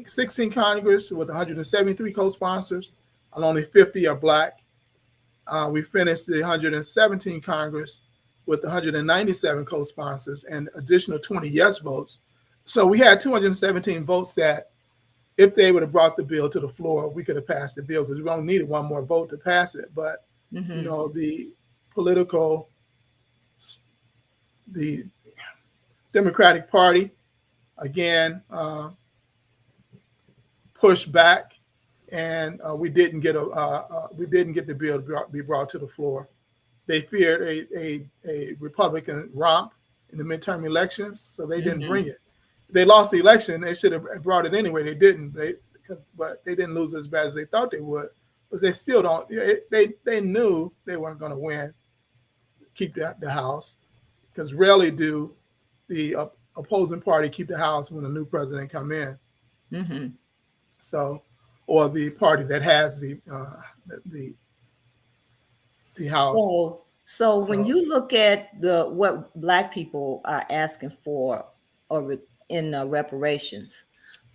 S2: 16 Congress with 173 co-sponsors, and only 50 are Black. We finished the 117 Congress with 197 co-sponsors and additional 20 yes votes. So we had 217 votes that, if they would have brought the bill to the floor, we could have passed the bill because we only needed one more vote to pass it. But
S1: Mm-hmm.
S2: the political, the Democratic Party again pushed back, and we didn't get the bill to be brought to the floor. They feared a Republican romp in the midterm elections, so they didn't
S1: Mm-hmm.
S2: bring it. They lost the election. They should have brought it anyway. They didn't. But they didn't lose as bad as they thought they would. But they still don't. They knew they weren't going to win, keep the House, because rarely do the opposing party keep the House when a new president come in.
S1: Mm-hmm.
S2: So, or the party that has the House.
S1: So when
S2: So,
S1: you look at what Black people are asking for, in reparations,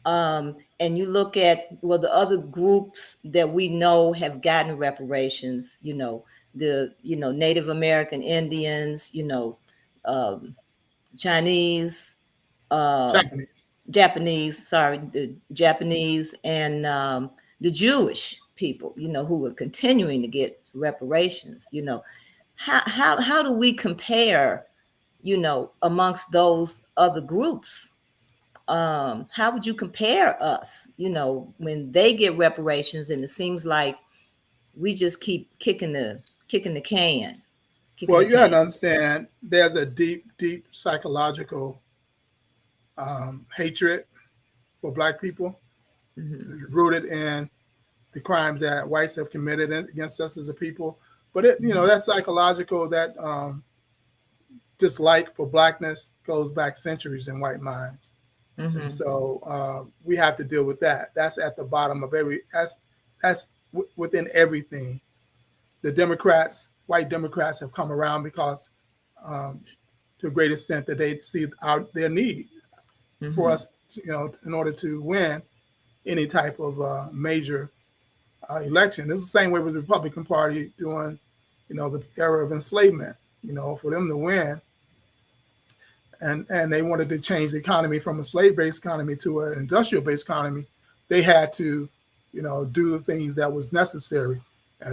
S1: and you look at the other groups that we know have gotten reparations, the Native American Indians, um, Chinese, uh,
S2: Japanese.
S1: Japanese, sorry, the Japanese and the Jewish people, who are continuing to get reparations. How do we compare, amongst those other groups? How would you compare us, when they get reparations and it seems like we just keep kicking the can, kicking
S2: Well,
S1: the
S2: you have
S1: can.
S2: to understand there's a deep, deep psychological hatred for Black people,
S1: Hmm.
S2: rooted in the crimes that whites have committed against us as a people. But
S1: Hmm.
S2: that psychological, that dislike for Blackness goes back centuries in white minds, and
S1: Hmm.
S2: so we have to deal with that. That's at the bottom of that's within everything. The Democrats, white Democrats, have come around because, um, to a great extent, that they see their need for
S1: Hmm.
S2: us, in order to win any type of major election. This is the same way with the Republican Party during, the era of enslavement. For them to win, and they wanted to change the economy from a slave-based economy to an industrial-based economy, they had to, do the things that was necessary.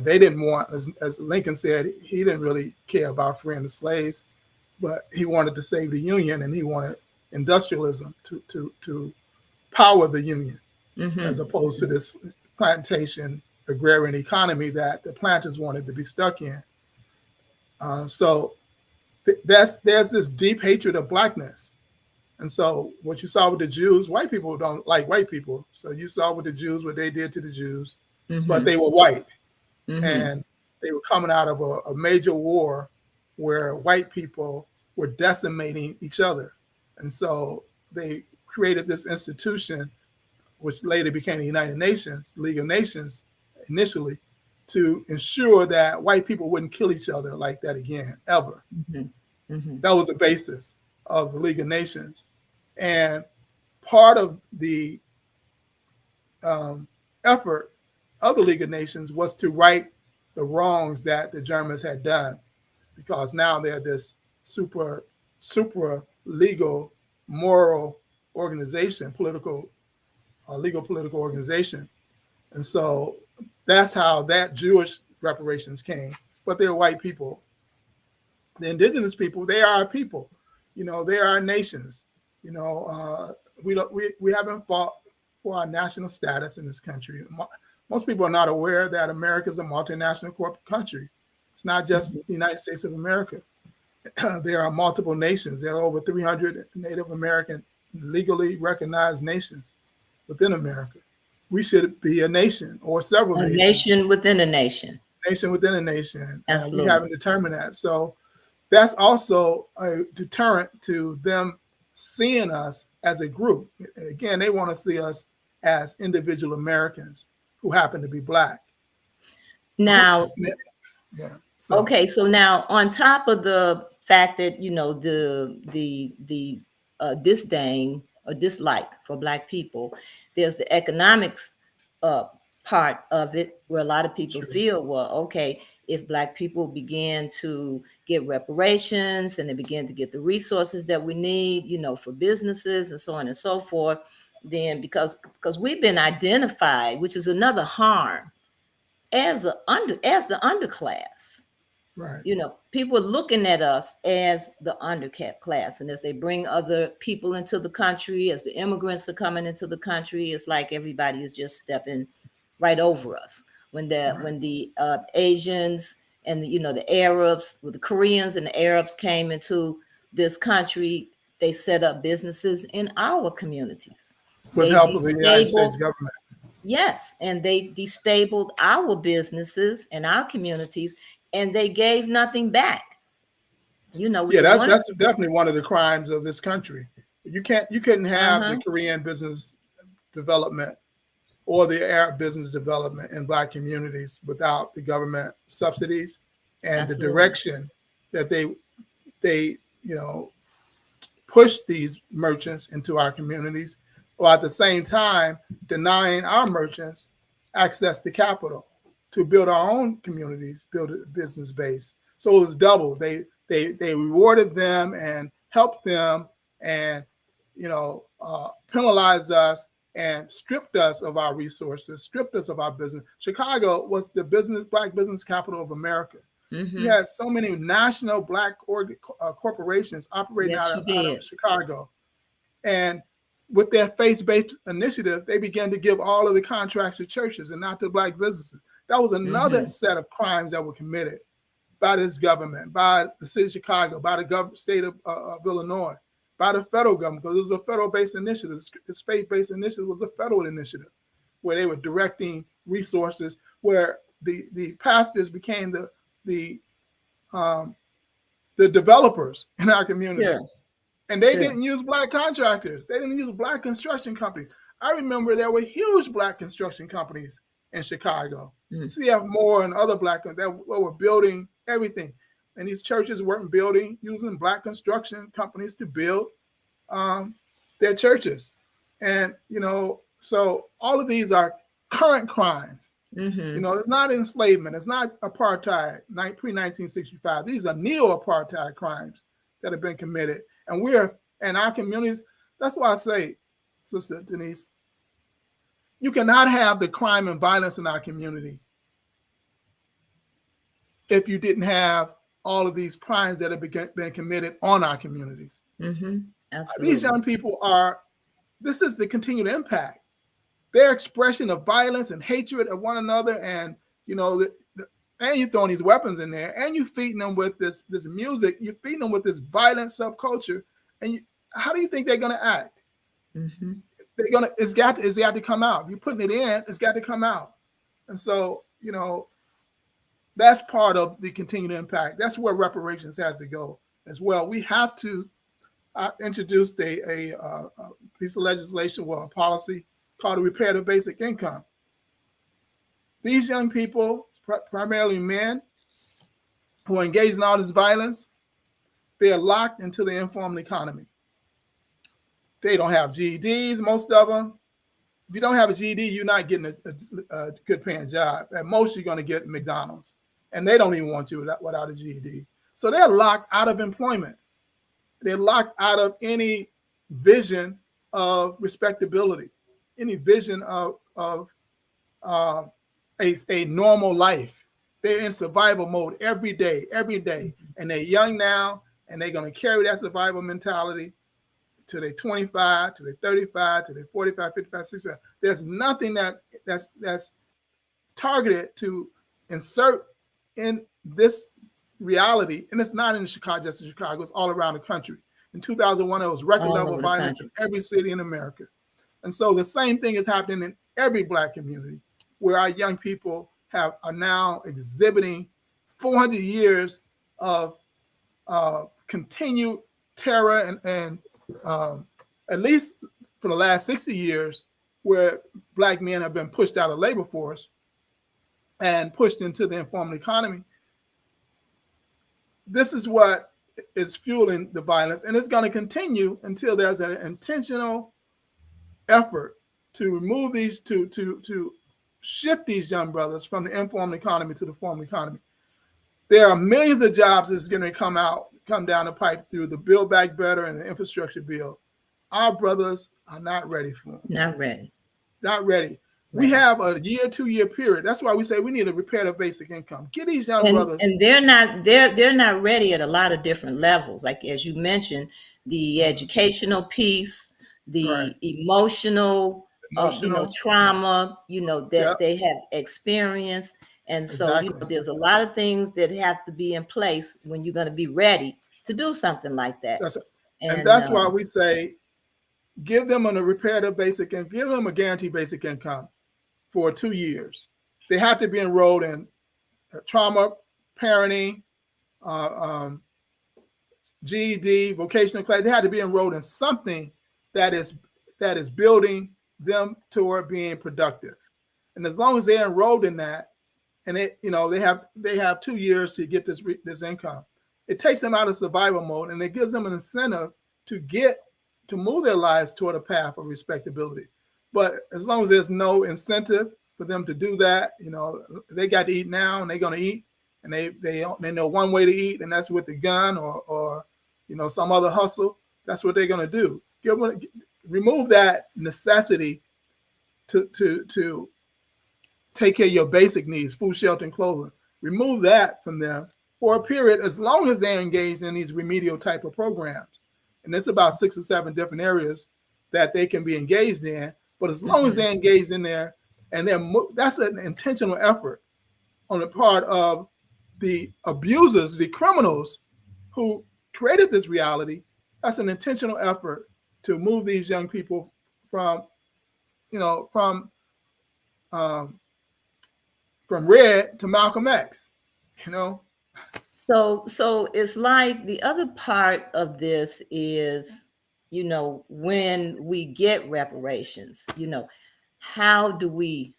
S2: They didn't want, as Lincoln said, he didn't really care about freeing the slaves, but he wanted to save the Union, and he wanted industrialism to power the Union, as
S1: Hmm.
S2: opposed to this plantation agrarian economy that the planters wanted to be stuck in. So there's this deep hatred of Blackness. And so what you saw with the Jews, white people don't like white people. So you saw with the Jews what they did to the Jews, but
S1: Hmm.
S2: they were white,
S1: Hmm.
S2: and they were coming out of a major war where white people were decimating each other. And so they created this institution, which later became the United Nations, League of Nations, initially, to ensure that white people wouldn't kill each other like that again, ever.
S1: Mhm. Mhm.
S2: That was the basis of the League of Nations. And part of the effort of the League of Nations was to right the wrongs that the Germans had done, because now they're this super legal, moral organization, legal political organization. And so that's how that Jewish reparations came. But they're white people. The indigenous people, they are our people. They are our nations. We haven't fought for our national status in this country. Most people are not aware that America is a multinational corporate country. It's not just
S1: Mhm.
S2: the United States of America. There are multiple nations. There are over 300 Native American legally recognized nations within America. We should be a nation or several
S1: A
S2: nations,
S1: nation within a nation.
S2: nation within a nation, and we
S1: Absolutely.
S2: haven't determined that. So that's also a deterrent to them seeing us as a group. Again, they want to see us as individual Americans who happen to be Black.
S1: Now,
S2: Yeah. So,
S1: okay, so now on top of the fact that the disdain or dislike for Black people, there's the economics uh, part of it, where a lot of people
S2: true.
S1: feel, well, okay, if Black people begin to get reparations and they begin to get the resources that we need, for businesses and so on and so forth, then because we've been identified, which is another harm, as the underclass.
S2: Right.
S1: People looking at us as the undercat class, and as they bring other people into the country, as the immigrants are coming into the country, it's like everybody is just stepping right over us. When the
S2: Right.
S1: when the Asians and the Arabs, with the Koreans and the Arabs came into this country, they set up businesses in our communities.
S2: With
S1: They
S2: help of the United States
S1: destabilized.
S2: government.
S1: Yes, and they destabled our businesses and our communities, and they gave nothing back. Which
S2: Yeah,
S1: is one.
S2: that's definitely one of the crimes of this country. You couldn't have the
S1: Uh-huh.
S2: Korean business development or the Arab business development in Black communities without the government subsidies and the
S1: Absolutely.
S2: direction that they push these merchants into our communities, while at the same time denying our merchants access to capital to build our own communities, build a business base. So it was double. They rewarded them and helped them, and penalized us and stripped us of our resources, stripped us of our business. Chicago was the Black business capital of America. We
S1: Mm-hmm.
S2: had so many national Black corporations operating
S1: Yes, you
S2: out of
S1: did.
S2: Chicago. And with their faith-based initiative, they began to give all of the contracts to churches and not to Black businesses. That was another
S1: Mm-hmm.
S2: set of crimes that were committed by this government, by the city of Chicago, by the state of Illinois, by the federal government, because it was a federal-based initiative. This faith-based initiative was a federal initiative where they were directing resources, where the pastors became the um, the developers in our community.
S1: Sure.
S2: And they
S1: Sure.
S2: didn't use Black contractors. They didn't use Black construction companies. I remember there were huge Black construction companies in Chicago.
S1: Mm.
S2: C.F. Moore and other Black that were building everything. And these churches weren't building, using Black construction companies to build um, their churches. And, so all of these are current crimes.
S1: Mm-hmm.
S2: It's not enslavement. It's not apartheid, pre-1965. These are neo-apartheid crimes that have been committed. And in our communities, that's why I say, Sister Denise, you cannot have the crime and violence in our community if you didn't have all of these crimes that have been committed on our communities.
S1: Mm-hmm.
S2: These
S1: Absolutely.
S2: young people this is the continued impact. Their expression of violence and hatred of one another, and and you're throwing these weapons in there, and you're feeding them with this music, you're feeding them with this violent subculture, and how do you think they're going to act?
S1: Mm-hmm.
S2: It's got to come out. If you're putting it in, it's got to come out. And so that's part of the continued impact. That's where reparations has to go as well. We have to I introduced a piece of legislation, well, a policy called the Reparative Basic Income. These young people, primarily men, who are engaged in all this violence, they are locked into the informal economy. They don't have GEDs, most of them. If you don't have a GED, you're not getting a good paying job. At most, you're going to get McDonald's. And they don't even want you without a GED. So they're locked out of employment. They're locked out of any vision of respectability, any vision of uh, a normal life. They're in survival mode every day. And they're young now, and they're going to carry that survival mentality to their 25, to their 35, to their 45, 55, 65. There's nothing that's targeted to insert in this reality. And it's not in Chicago, just in Chicago, it's all around the country. In 2001, there was record
S1: all
S2: level
S1: over the
S2: violence in
S1: country.
S2: every city in America. And so the same thing is happening in every Black community, where our young people are now exhibiting 400 years of continued terror and at least for the last 60 years, where Black men have been pushed out of labor force and pushed into the informal economy. This is what is fueling the violence, and it's going to continue until there's an intentional effort to remove these, to shift these young brothers from the informal economy to the formal economy. There are millions of jobs that's going to come down the pipe through the Build Back Better and the infrastructure bill. Our brothers are not ready for them.
S1: Not ready.
S2: Not ready. Right. We have a 2-year period. That's why we say we need to repair the basic income. Get these young brothers.
S1: And they're not ready at a lot of different levels. Like as you mentioned, the educational piece, the
S2: Right.
S1: emotional trauma, that they have experienced. And so, there's a lot of things that have to be in place when you're going to be ready to do something like that.
S2: And that's why we say, give them a reparative basic income, give them a guaranteed basic income for 2 years. They have to be enrolled in trauma, parenting, GED, vocational class. They have to be enrolled in something that is building them toward being productive. And as long as they're enrolled in that, and they have 2 years to get this income, it takes them out of survival mode, and it gives them an incentive to move their lives toward a path of respectability. But as long as there's no incentive for them to do that, they got to eat now, and they're going to eat, and they know one way to eat, and that's with the gun or some other hustle. That's what they're going to do. Remove that necessity to take care of your basic needs, food, shelter, and clothing. Remove that from them for a period, as long as they're engaged in these remedial type of programs. And it's about 6 or 7 different areas that they can be engaged in. But as long as they're engaged in there, and that's an intentional effort on the part of the abusers, the criminals who created this reality. That's an intentional effort to move these young people from Red to Malcolm X,
S1: So it's like the other part of this is, when we get reparations, how do we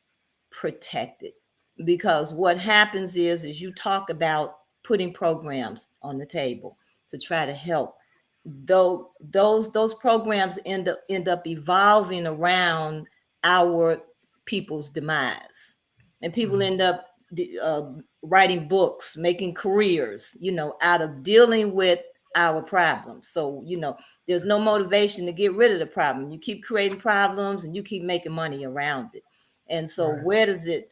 S1: protect it? Because what happens is you talk about putting programs on the table to try to help. Though those programs end up evolving around our people's demise, and people end up writing books, making careers, out of dealing with our problems. So, there's no motivation to get rid of the problem. You keep creating problems and you keep making money around it. And so where does it,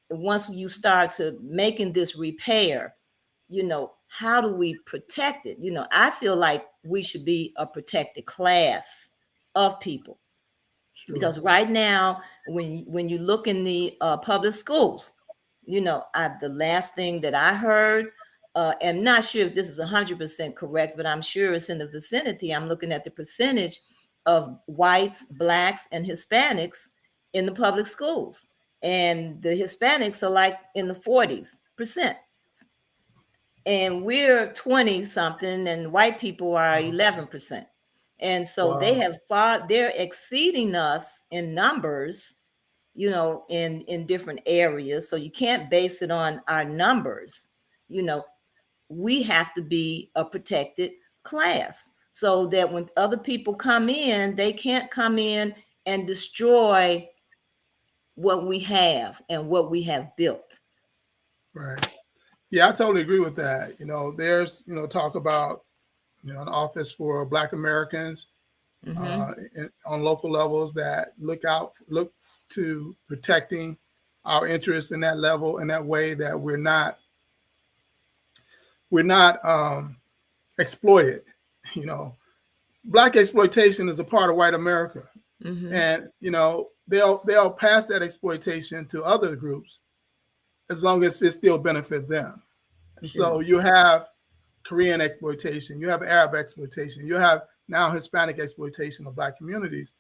S1: once you start to making this repair, how do we protect it? I feel like we should be a protected class of people. Sure. Because right now, when you look in the public schools, the last thing that I heard, I'm not sure if this is 100% correct, but I'm sure it's in the vicinity. I'm looking at the percentage of whites, blacks, and Hispanics in the public schools. And the Hispanics are like in the 40%. And we're 20 something, and white people are 11%. And so
S2: Wow.
S1: they're exceeding us in numbers, in different areas. So you can't base it on our numbers. You know, we have to be a protected class so that when other people come in, they can't come in and destroy what we have and what we have built.
S2: Right. Yeah, I totally agree with that. There's talk about an office for Black Americans
S1: Mm-hmm.
S2: on local levels that look to protecting our interests in that level, in that way, that we're not exploited. You know, Black exploitation is a part of white America,
S1: Mm-hmm.
S2: and they'll pass that exploitation to other groups as long as it still benefit them. And
S1: Sure.
S2: so you have Korean exploitation, you have Arab exploitation, you have now Hispanic exploitation of Black communities,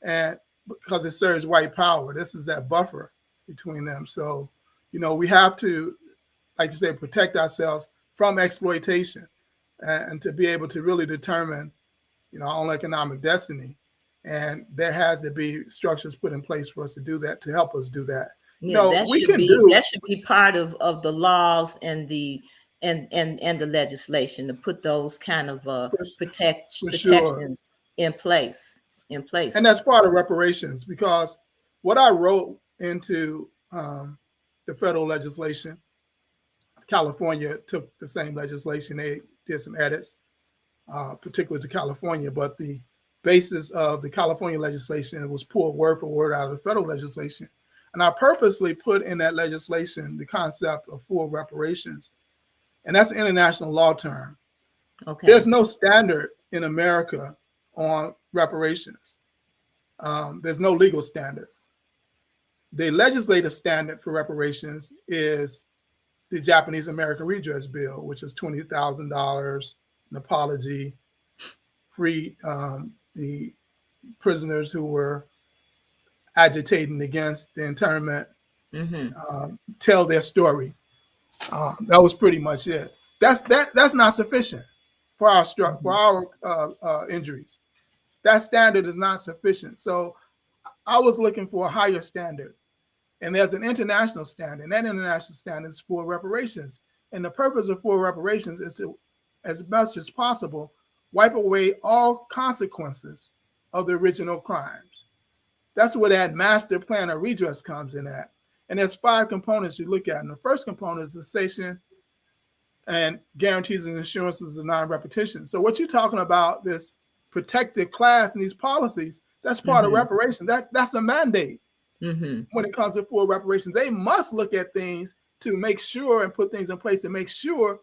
S2: and because it serves white power, this is that buffer between them. So we have to, like you say, protect ourselves from exploitation, and to be able to really determine our own economic destiny. And there has to be structures put in place for us to do that, to help us do that.
S1: Yeah, that
S2: We
S1: should
S2: can
S1: be
S2: do
S1: that should be part of the laws and the legislation to put those kind of
S2: for, for sure.
S1: protections in place
S2: And that's part of reparations, because what I wrote into the federal legislation, California took the same legislation. They did some edits, particularly to California, but the basis of the California legislation was pulled word for word out of the federal legislation. And I purposely put in that legislation the concept of full reparations. And that's an international law term. There's
S1: Okay.
S2: no standard in America on reparations. There's no legal standard. The legislative standard for reparations is the Japanese American Redress Bill, which is $20,000, an apology, free the prisoners who were agitating against the internment,
S1: Mm-hmm.
S2: tell their story. That was pretty much it. That's not sufficient for our
S1: Mm-hmm.
S2: injuries. That standard is not sufficient. So I was looking for a higher standard. And there's an international standard, and that international standard is for reparations. And the purpose of full reparations is to, as much as possible, wipe away all consequences of the original crimes. That's where that master plan of redress comes in at. And there's 5 components you look at. And the first component is cessation and guarantees and assurances of non-repetition. So what you're talking about, this protected class and these policies, that's part of
S1: Mm-hmm.
S2: reparations. That's a mandate.
S1: Mm-hmm.
S2: When it comes to full reparations, they must look at things to make sure and put things in place to make sure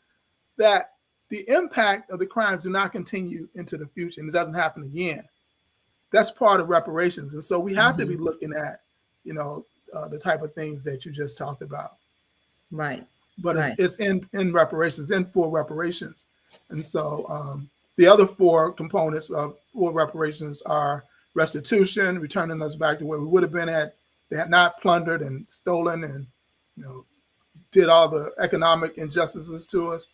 S2: that the impact of the crimes do not continue into the future and it doesn't happen again. That's part of reparations. And so we have to be
S1: Mm-hmm.
S2: looking at, the type of things that you just talked about.
S1: Right.
S2: But
S1: Right.
S2: it's in reparations, in full reparations. And so the other 4 components of full reparations are restitution, returning us back to where we would have been at. They had not plundered and stolen and did all the economic injustices to us.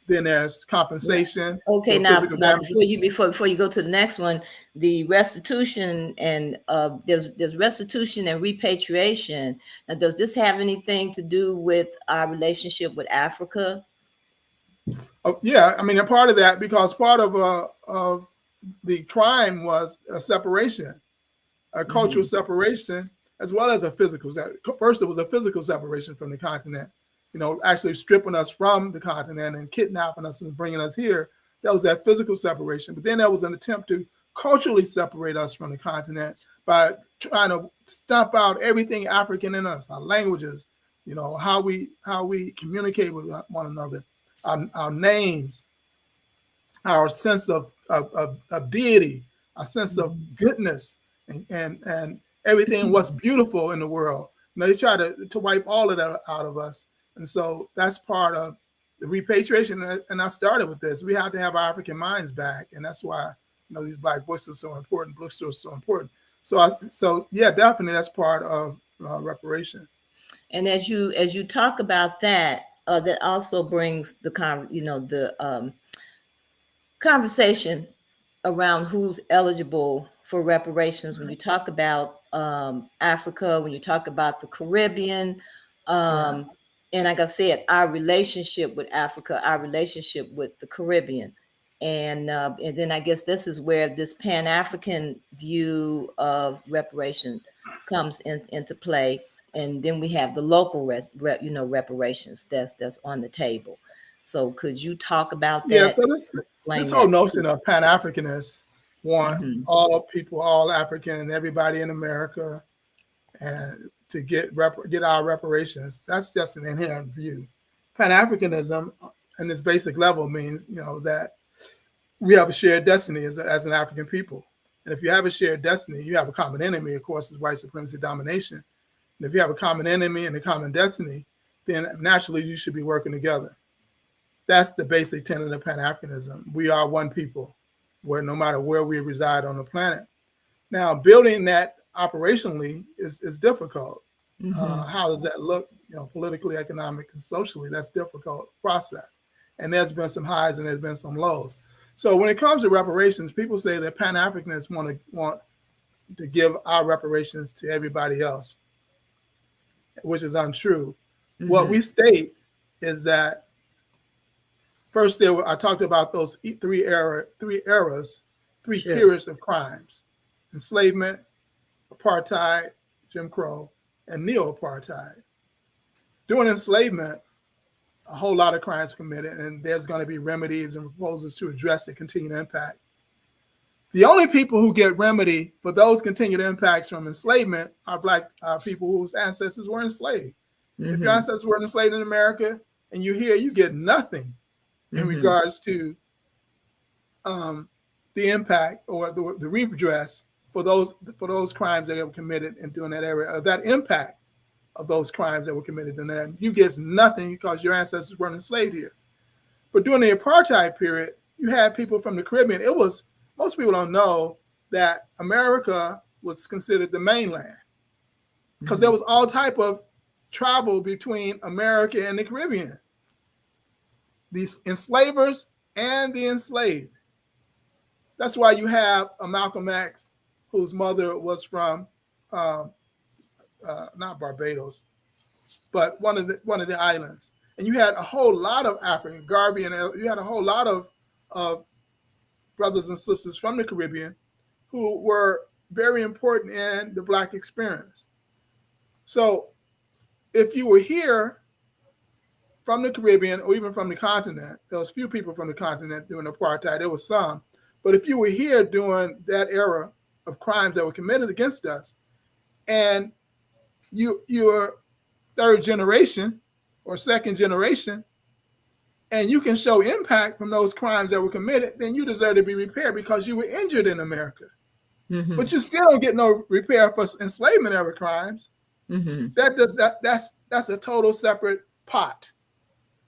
S2: Then there's
S1: Yeah.
S2: compensation
S1: Okay,
S2: for
S1: now
S2: physical
S1: now
S2: damages.
S1: before you go to the next one, the restitution and there's restitution and repatriation. Now, does this have anything to do with our relationship with Africa?
S2: Yeah, I mean, a part of that, because part of the crime was a separation, a cultural
S1: Mm-hmm.
S2: separation, as well as a physical. First, it was a physical separation from the continent. Actually stripping us from the continent and kidnapping us and bringing us here. That was that physical separation. But then there was an attempt to culturally separate us from the continent by trying to stomp out everything African in us, our languages, how we communicate with one another, our names, our sense of deity, a sense of
S1: Mm-hmm.
S2: goodness, and everything what's beautiful in the world. They try to wipe all of that out of us. And so that's part of the repatriation. And I started with this. We have to have our African minds back. And that's why, these Black books are so important. Bookstores are so important. So yeah, definitely that's part of reparations.
S1: And as you talk about that, that also brings the conversation around who's eligible for reparations when you talk about Africa, when you talk about the Caribbean,
S2: Right.
S1: um, and like I said, our relationship with Africa, our relationship with the Caribbean, and then I guess this is where this Pan African view of reparation comes into play, and then we have the local reparations that's on the table. So could you talk about
S2: Yeah.
S1: that?
S2: So this
S1: Explain
S2: whole
S1: that.
S2: notion of Pan Africanists want
S1: Mm-hmm.
S2: all people, all African, everybody in America, and to get our reparations. That's just an inherent view. Pan Africanism, in its basic level, means that we have a shared destiny as an African people. And if you have a shared destiny, you have a common enemy, of course, is white supremacy domination. And if you have a common enemy and a common destiny, then naturally you should be working together. That's the basic tenet of Pan Africanism. We are one people, where no matter where we reside on the planet. Now, building that operationally is difficult.
S1: Mm-hmm.
S2: How does that look, politically, economically, and socially? That's a difficult process. And there's been some highs and there's been some lows. So when it comes to reparations, people say that Pan Africanists want to give our reparations to everybody else, which is untrue. What
S1: Mm-hmm.
S2: we state is that first, I talked about those three eras, three
S1: Sure.
S2: periods of crimes: enslavement, apartheid, Jim Crow, and neo-apartheid. During enslavement, a whole lot of crimes committed, and there's going to be remedies and proposals to address the continued impact. The only people who get remedy for those continued impacts from enslavement are Black people whose ancestors were enslaved. If your
S1: Mm-hmm.
S2: ancestors were enslaved in America and you're here, you get nothing in
S1: Mm-hmm.
S2: regards to um, the impact or the redress for those crimes that were committed and during that area, or that impact of those crimes that were committed in there. You get nothing because your ancestors weren't enslaved here. But during the apartheid period, you had people from the Caribbean. Most people don't know that America was considered the mainland because there
S1: Mm-hmm.
S2: was all type of travel between America and the Caribbean. These enslavers and the enslaved. That's why you have a Malcolm X whose mother was from um, not Barbados, but one of the islands. And you had a whole lot of African, Garvey, and you had a whole lot of brothers and sisters from the Caribbean who were very important in the Black experience. So if you were here from the Caribbean or even from the continent, there was few people from the continent during apartheid. There was some, but if you were here during that era of crimes that were committed against us, and you're third generation or second generation, and you can show impact from those crimes that were committed, then you deserve to be repaired because you were injured in America.
S1: Mm-hmm.
S2: But you still don't get no repair for enslavement era crimes.
S1: Mm-hmm.
S2: That's a total separate pot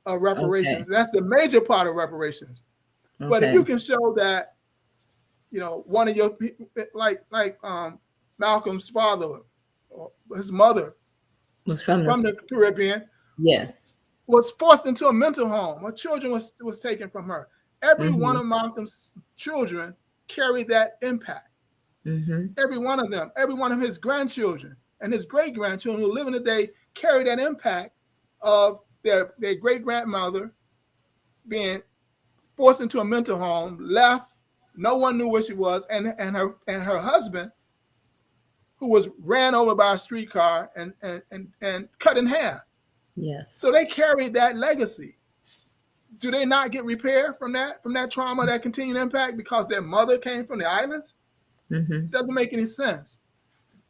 S2: of
S1: Okay.
S2: reparations. That's the major part of reparations. But if
S1: Okay.
S2: you can show that, one of your like Malcolm's father or his mother
S1: Was from the
S2: from the Caribbean
S1: yes.
S2: was forced into a mental home. Her children was taken from her. Every one
S1: Mm-hmm.
S2: of Malcolm's children carried that impact.
S1: Mm-hmm.
S2: Every one of them, every one of his grandchildren and his great grandchildren who live in the day carry that impact of their great grandmother being forced into a mental home, left. No one knew where she was, and her husband, who was ran over by a streetcar and cut in half.
S1: Yes.
S2: So they carried that legacy. Do they not get repair from that trauma, that continued impact because their mother came from the islands?
S1: Mm-hmm.
S2: It doesn't make any sense.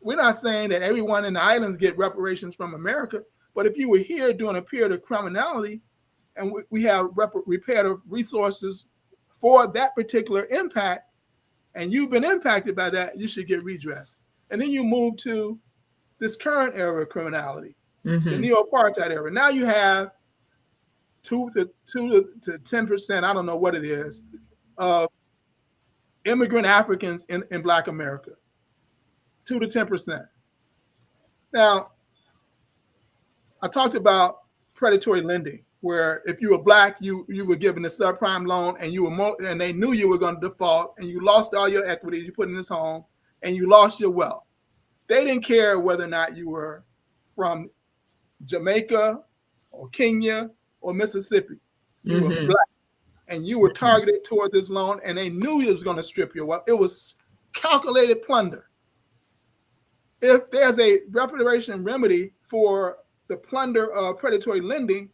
S2: We're not saying that everyone in the islands get reparations from America, but if you were here during a period of criminality and we have reparative resources for that particular impact, and you've been impacted by that, you should get redress. And then you move to this current era of criminality, the
S1: Mm-hmm.
S2: neo-apartheid era. Now you have 2 to 10%, I don't know what it is, of immigrant Africans in Black America. 2 to 10%. Now, I talked about predatory lending. where if you were black, you were given a subprime loan, and you were more, and they knew you were going to default, and you lost all your equity you put in this home, and you lost your wealth. They didn't care whether or not you were from Jamaica or Kenya or Mississippi. You were
S1: Mm-hmm.
S2: black, and you were targeted toward this loan, and they knew it was going to strip your wealth. It was calculated plunder. If there's a reparation remedy for the plunder of predatory lending,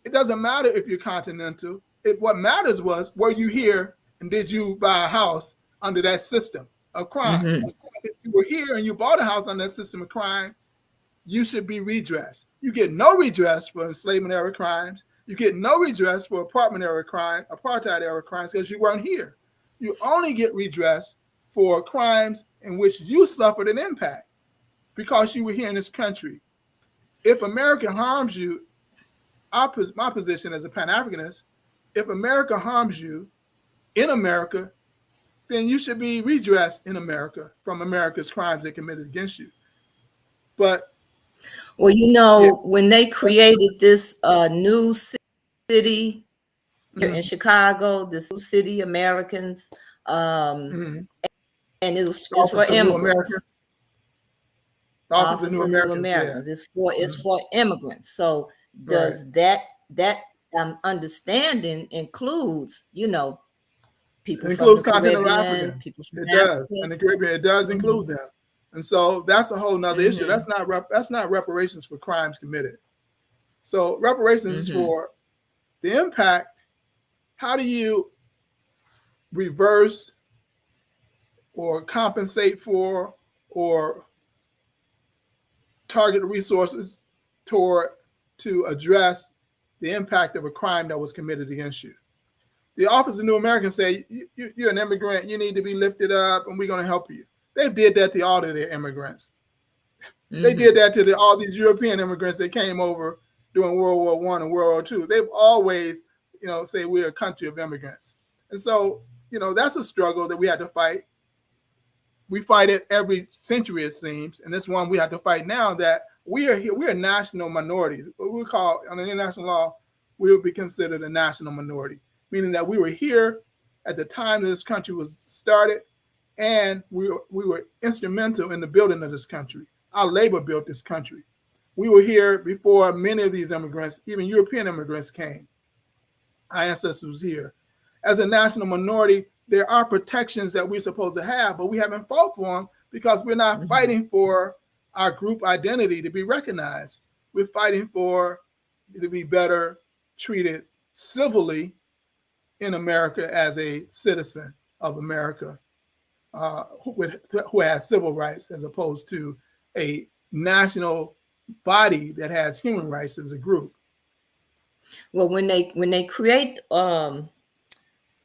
S2: it doesn't matter if you're continental. What matters was, were you here and did you buy a house under that system of crime?
S1: Mm-hmm.
S2: If you were here and you bought a house under that system of crime, you should be redressed. You get no redress for enslavement era crimes. You get no redress for apartheid era crimes because you weren't here. You only get redress for crimes in which you suffered an impact because you were here in this country. If America harms you, my position as a Pan-Africanist, if America harms you in America, then you should be redressed in America from America's crimes they committed against you. But
S1: well,
S2: yeah,
S1: when they created this new city here in
S2: mm-hmm,
S1: Chicago, this new city Americans,
S2: mm-hmm.
S1: and
S2: The
S1: it's for
S2: Office of New
S1: immigrants.
S2: Americans, the Office of
S1: Office
S2: New
S1: of New
S2: Americans, yeah,
S1: Americans. It's
S2: mm-hmm.
S1: for immigrants. So
S2: Right.
S1: does that understanding includes, people
S2: It
S1: from the
S2: includes continental
S1: Caribbean,
S2: Africa.
S1: people from
S2: It does,
S1: Africa?
S2: and the Caribbean, it does
S1: Mm-hmm.
S2: include them. And so that's a whole nother issue.
S1: Mm-hmm.
S2: That's not reparations for crimes committed. So reparations is
S1: Mm-hmm.
S2: for the impact. How do you reverse or compensate for or target resources to address the impact of a crime that was committed against you? The Office of New Americans say, you're an immigrant, you need to be lifted up, and we're going to help you. They did that to all of their immigrants. They
S1: Mm-hmm.
S2: did that to all these European immigrants that came over during World War I and World War II. They've always, say we're a country of immigrants. And so, that's a struggle that we had to fight. We fight it every century, it seems. And this one we have to fight now, that we are here. We're a national minority. What we call, on international law, we would be considered a national minority, meaning that we were here at the time that this country was started, and we were instrumental in the building of this country. Our labor built this country. We were here before many of these immigrants, even European immigrants, came. Our ancestors were here. As a national minority, there are protections that we're supposed to have, but we haven't fought for them because we're not
S1: Mm-hmm.
S2: fighting for our group identity to be recognized. We're fighting for to be better treated civilly in America as a citizen of America, who has civil rights, as opposed to a national body that has human rights as a group.
S1: Well, when they create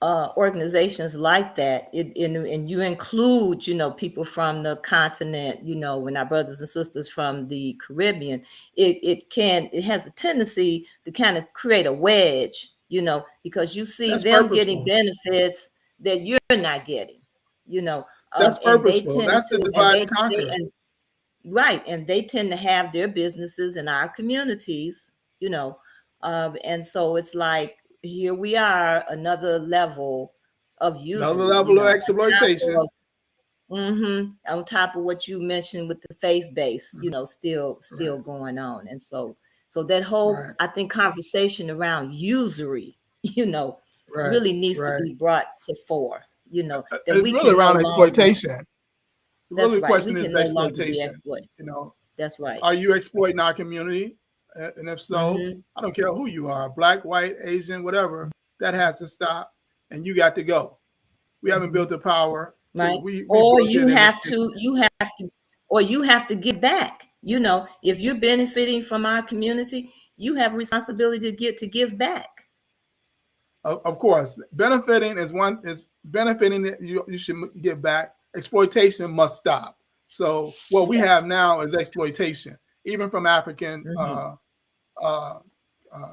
S1: organizations like that, and you include, people from the continent, when our brothers and sisters from the Caribbean, it has a tendency to kind of create a wedge, because you see
S2: That's
S1: them getting
S2: purposeful.
S1: benefits that you're not getting,
S2: That's
S1: and they
S2: purposeful.
S1: tend
S2: That's the
S1: to,
S2: divide and conquer.
S1: right, and they tend to have their businesses in our communities, and so it's like, here we are, another level of
S2: Another
S1: usury,
S2: level of
S1: on top
S2: exploitation.
S1: of, on top of what you mentioned with the faith base, still
S2: Right,
S1: going on. And so that whole,
S2: right,
S1: I think, conversation around usury,
S2: right,
S1: really needs to
S2: right.
S1: be brought to fore, that
S2: It's
S1: we
S2: really
S1: can no
S2: around
S1: longer,
S2: exploitation. The
S1: that's
S2: really
S1: right, we
S2: question is
S1: can no longer be
S2: exploitation.
S1: exploited.
S2: You know,
S1: That's right.
S2: are you exploiting our community? And if so,
S1: Hmm.
S2: I don't care who you are, black, white, Asian, whatever, that has to stop, and you got to go. We haven't
S1: Hmm.
S2: built the power to,
S1: Right.
S2: we
S1: Or
S2: built
S1: you
S2: it in the
S1: have
S2: 60s.
S1: to, or you have to give back. If you're benefiting from our community, you have responsibility to give back.
S2: Of course, benefiting is benefiting that you should give back. Exploitation must stop. So what we have
S1: Yes.
S2: now is exploitation, even from African
S1: Hmm.
S2: uh,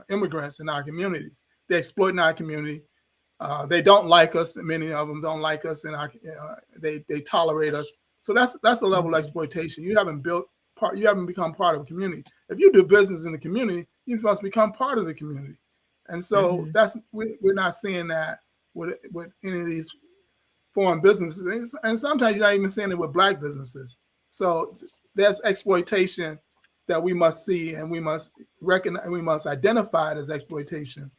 S2: immigrants in our communities. They exploit in our community. They don't like us. Many of them don't like us, and they tolerate us. So that's a level of
S1: Hmm.
S2: exploitation. You haven't built part. You haven't become part of a community. If you do business in the community, You must become part of the community. And so
S1: Mm-hmm.
S2: we're not seeing that with any of these foreign businesses. And sometimes you're not even seeing it with black businesses. So there's exploitation that we must see, and we must recognize, we must identify it as exploitation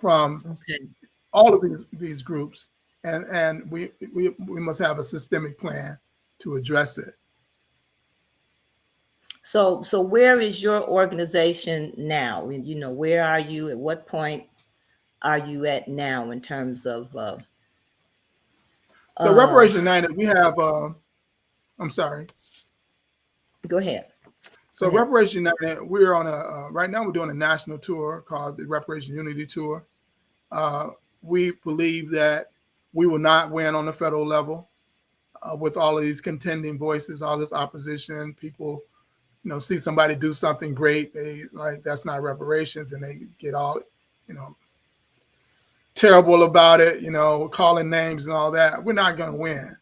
S2: from
S1: Okay.
S2: all of these groups, and we must have a systemic plan to address it.
S1: So where is your organization now? And, where are you? At what point are you at now in terms of?
S2: So
S1: Uh,
S2: Reparations United, we have. I'm sorry.
S1: Go ahead. Go
S2: So
S1: ahead.
S2: Reparations United, we're on right now we're doing a national tour called the Reparations Unity Tour. Uh, we believe that we will not win on the federal level with all of these contending voices, all this opposition. People, see somebody do something great, they like that's not reparations, and they get all, you know, terrible about it. Calling names and all that. We're not going to win.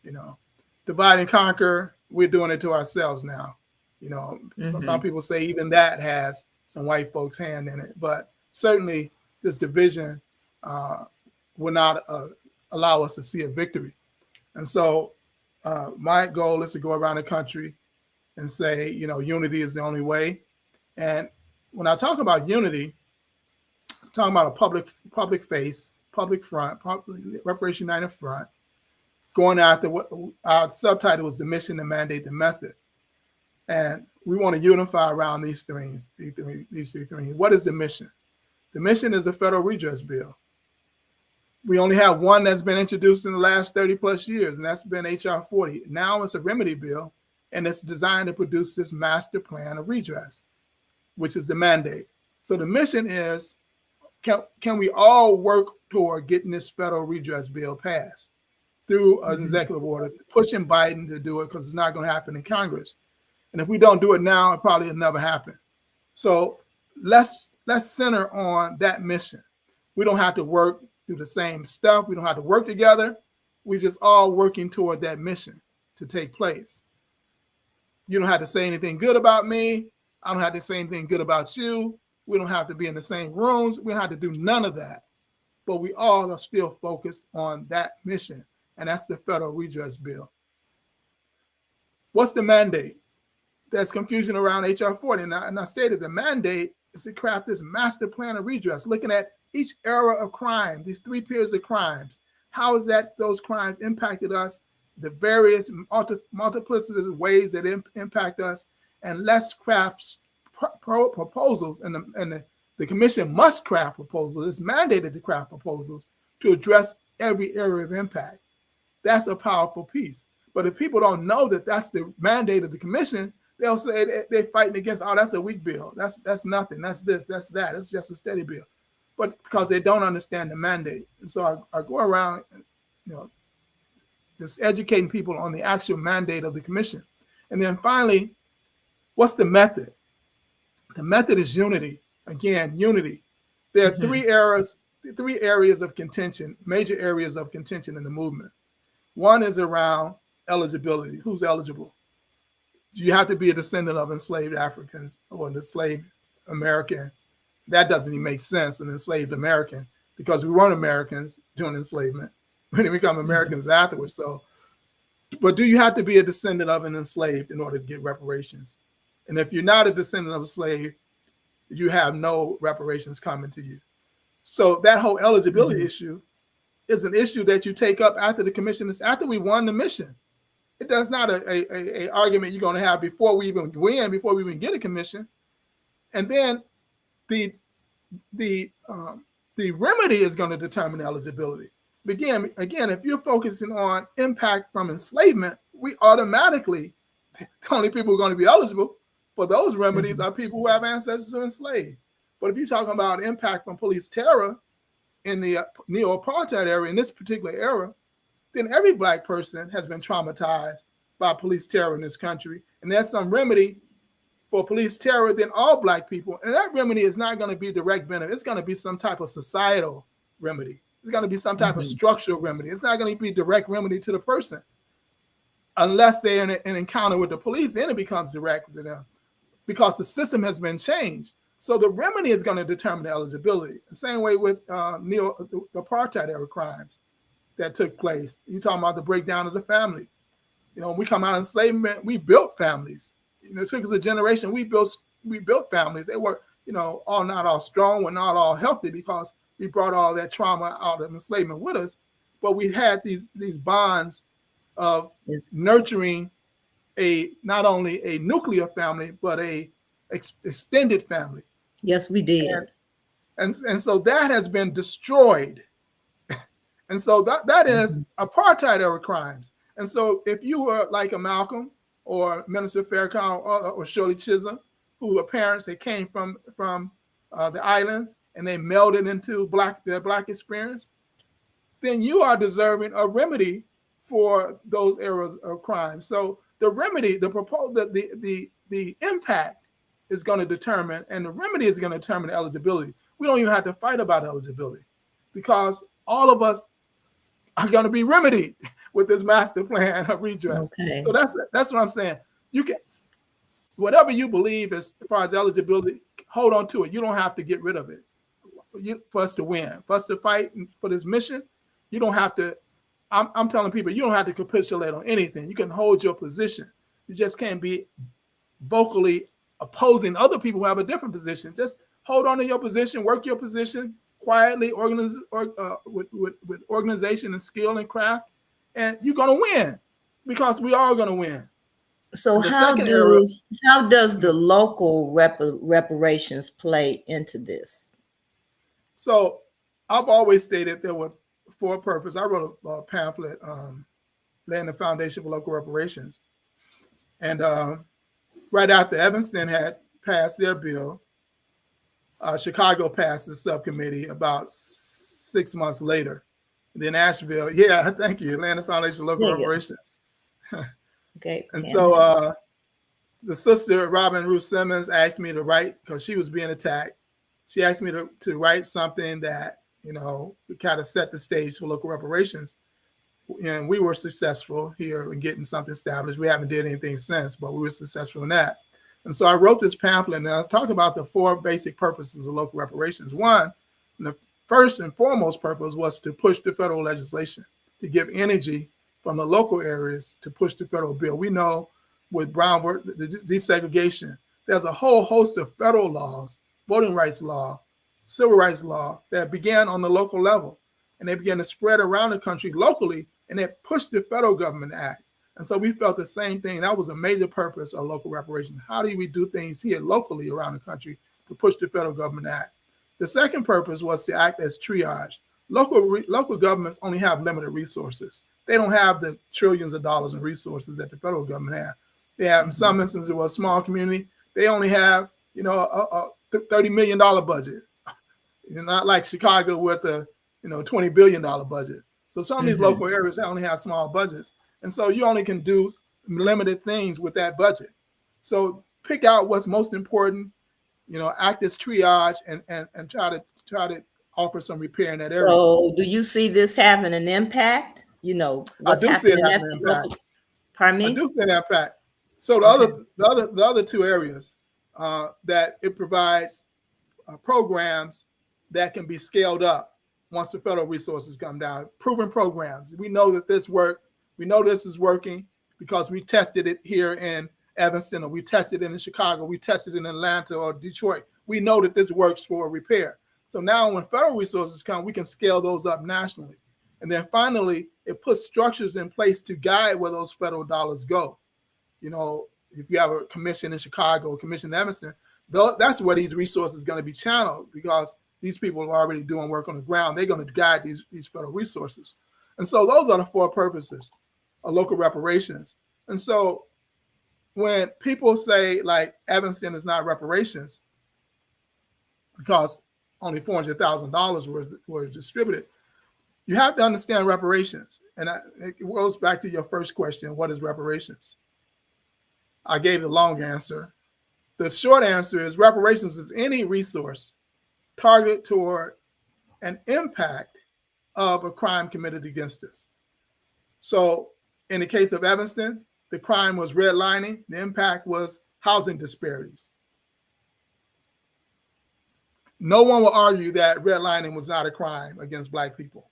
S2: You know, divide and conquer. We're doing it to ourselves now. Some
S1: Mm-hmm.
S2: people say even that has some white folks' hand in it, but certainly this division uh, will not allow us to see a victory. And so my goal is to go around the country and say, unity is the only way. And when I talk about unity, I'm talking about a public face, public front, Reparation United front, going after what our subtitle was: the mission, the mandate, the method. And we want to unify around these things. These three things. What is the mission? The mission is a federal redress bill. We only have one that's been introduced in the last 30 plus years, and that's been HR 40. Now it's a remedy bill, and it's designed to produce this master plan of redress, which is the mandate. So the mission is, can we all work toward getting this federal redress bill passed through an
S1: Mm-hmm.
S2: executive order, pushing Biden to do it, because it's not going to happen in Congress. And if we don't do it now, it probably will never happen. So let's center on that mission. We don't have to work do the same stuff. We don't have to work together. We just all working toward that mission to take place. You don't have to say anything good about me. I don't have to say anything good about you. We don't have to be in the same rooms. We don't have to do none of that. But we all are still focused on that mission, and that's the federal redress bill. What's the mandate? There's confusion around HR 40. And I stated the mandate is to craft this master plan of redress, looking at each era of crime, these three periods of crimes. How has those crimes impacted us, the various multiplicity ways that impact us, and let's craft proposals, and the commission must craft proposals. It's mandated to craft proposals to address every area of impact. That's a powerful piece. But if people don't know that that's the mandate of the commission, they'll say they're fighting against, oh, that's a weak bill. That's nothing. That's this, that's that. It's just a steady bill. But because they don't understand the mandate. And so I go around, just educating people on the actual mandate of the commission. And then finally, what's the method? The method is unity. Again, unity. There are
S1: Mm-hmm.
S2: three areas of contention, major areas of contention in the movement. One is around eligibility. Who's eligible? You have to be a descendant of enslaved Africans or an enslaved American. That doesn't even make sense, an enslaved American, because we weren't Americans during enslavement. We didn't become Americans afterwards. So, but do you have to be a descendant of an enslaved in order to get reparations? And if you're not a descendant of a slave, you have no reparations coming to you. So that whole eligibility
S1: Mm-hmm.
S2: issue is an issue that you take up after the commission. It's after we won the mission. That's not a argument you're going to have before we even win, before we even get a commission. And then the remedy is going to determine eligibility. Again, if you're focusing on impact from enslavement, we automatically, the only people who are going to be eligible for those remedies
S1: Mm-hmm.
S2: are people who have ancestors who are enslaved. But if you're talking about impact from police terror in the neo-apartheid era, in this particular era, then every Black person has been traumatized by police terror in this country. And there's some remedy for police terror than all Black people. And that remedy is not going to be direct benefit. It's going to be some type of societal remedy. It's going to be some type of
S1: Mm-hmm.
S2: structural remedy. It's not going to be direct remedy to the person. Unless they're in an encounter with the police, then it becomes direct to them. because the system has been changed. So the remedy is going to determine the eligibility. The same way with the apartheid era crimes that took place. You're talking about the breakdown of the family. You know, when we come out of enslavement, we built families. You know, it took us a generation. We built families. They were, you know, not all strong, were not all healthy because we brought all that trauma out of enslavement with us. But we had these bonds of
S1: Yes.
S2: nurturing not only a nuclear family but a extended family.
S1: Yes, we did.
S2: And so that has been destroyed. And so that is apartheid era crimes. And so if you were like a Malcolm or Minister Farrakhan or Shirley Chisholm, who were parents that came from the islands and they melded into their black experience, then you are deserving a remedy for those eras of crime. So the remedy, the proposal, the impact is going to determine, and the remedy is going to determine eligibility. We don't even have to fight about eligibility because all of us are going to be remedied with this master plan of redress.
S1: Okay.
S2: So that's what I'm saying. You can, whatever you believe as far as eligibility, hold on to it. You don't have to get rid of it. For us to win, for us to fight for this mission, you don't have to. I'm telling people, you don't have to capitulate on anything. You can hold your position. You just can't be vocally opposing other people who have a different position. Just hold on to your position, work your position quietly, with organization and skill and craft, and you're going to win because we are going to win.
S1: So
S2: And the second era,
S1: how does the local reparations play into this?
S2: so I've always stated there were for a purpose. I wrote a pamphlet, laying the foundation for local reparations. And right after Evanston had passed their bill, Chicago passed the subcommittee about 6 months later. And then Asheville, yeah, thank you, laying the foundation for local reparations.
S1: Okay.
S2: And so the sister, Robin Ruth Simmons, asked me to write, because she was being attacked. She asked me to write something that, you know, we kind of set the stage for local reparations. And we were successful here in getting something established. We haven't did anything since, but we were successful in that. And so I wrote this pamphlet, and I talked about the four basic purposes of local reparations. One, the first and foremost purpose was to push the federal legislation, to give energy from the local areas to push the federal bill. We know with Brown work, the desegregation, there's a whole host of federal laws, voting rights law, civil rights law that began on the local level, and they began to spread around the country locally, and they pushed the federal government to act. And so we felt the same thing. That was a major purpose of local reparations. How do we do things here locally around the country to push the federal government to act? The second purpose was to act as triage. Local governments only have limited resources. They don't have the trillions of dollars in resources that the federal government have. They have, in some instances, with a small community, they only have, you know, a $30 million budget. Not like Chicago with a, you know, $20 billion budget. So some of these local areas only have small budgets. And so you only can do limited things with that budget. So pick out what's most important, you know, act as triage and try to offer some repair in that area.
S1: So do you see this having an impact? You know, what's happening at the local, pardon me?
S2: I do see an impact. So the other two areas that it provides programs that can be scaled up once the federal resources come down. Proven programs. We know that this work. We know this is working because we tested it here in Evanston, or we tested it in Chicago, we tested it in Atlanta or Detroit. We know that this works for repair. So now when federal resources come, we can scale those up nationally. And then finally, it puts structures in place to guide where those federal dollars go. You know, if you have a commission in Chicago, a commission in Evanston, that's where these resources are going to be channeled, because these people are already doing work on the ground. They're going to guide these federal resources. And so those are the four purposes of local reparations. And so when people say like Evanston is not reparations because only $400,000 were distributed, you have to understand reparations. And it goes back to your first question, what is reparations? I gave the long answer. The short answer is reparations is any resource targeted toward an impact of a crime committed against us. So in the case of Evanston, the crime was redlining. The impact was housing disparities. no one will argue that redlining was not a crime against Black people.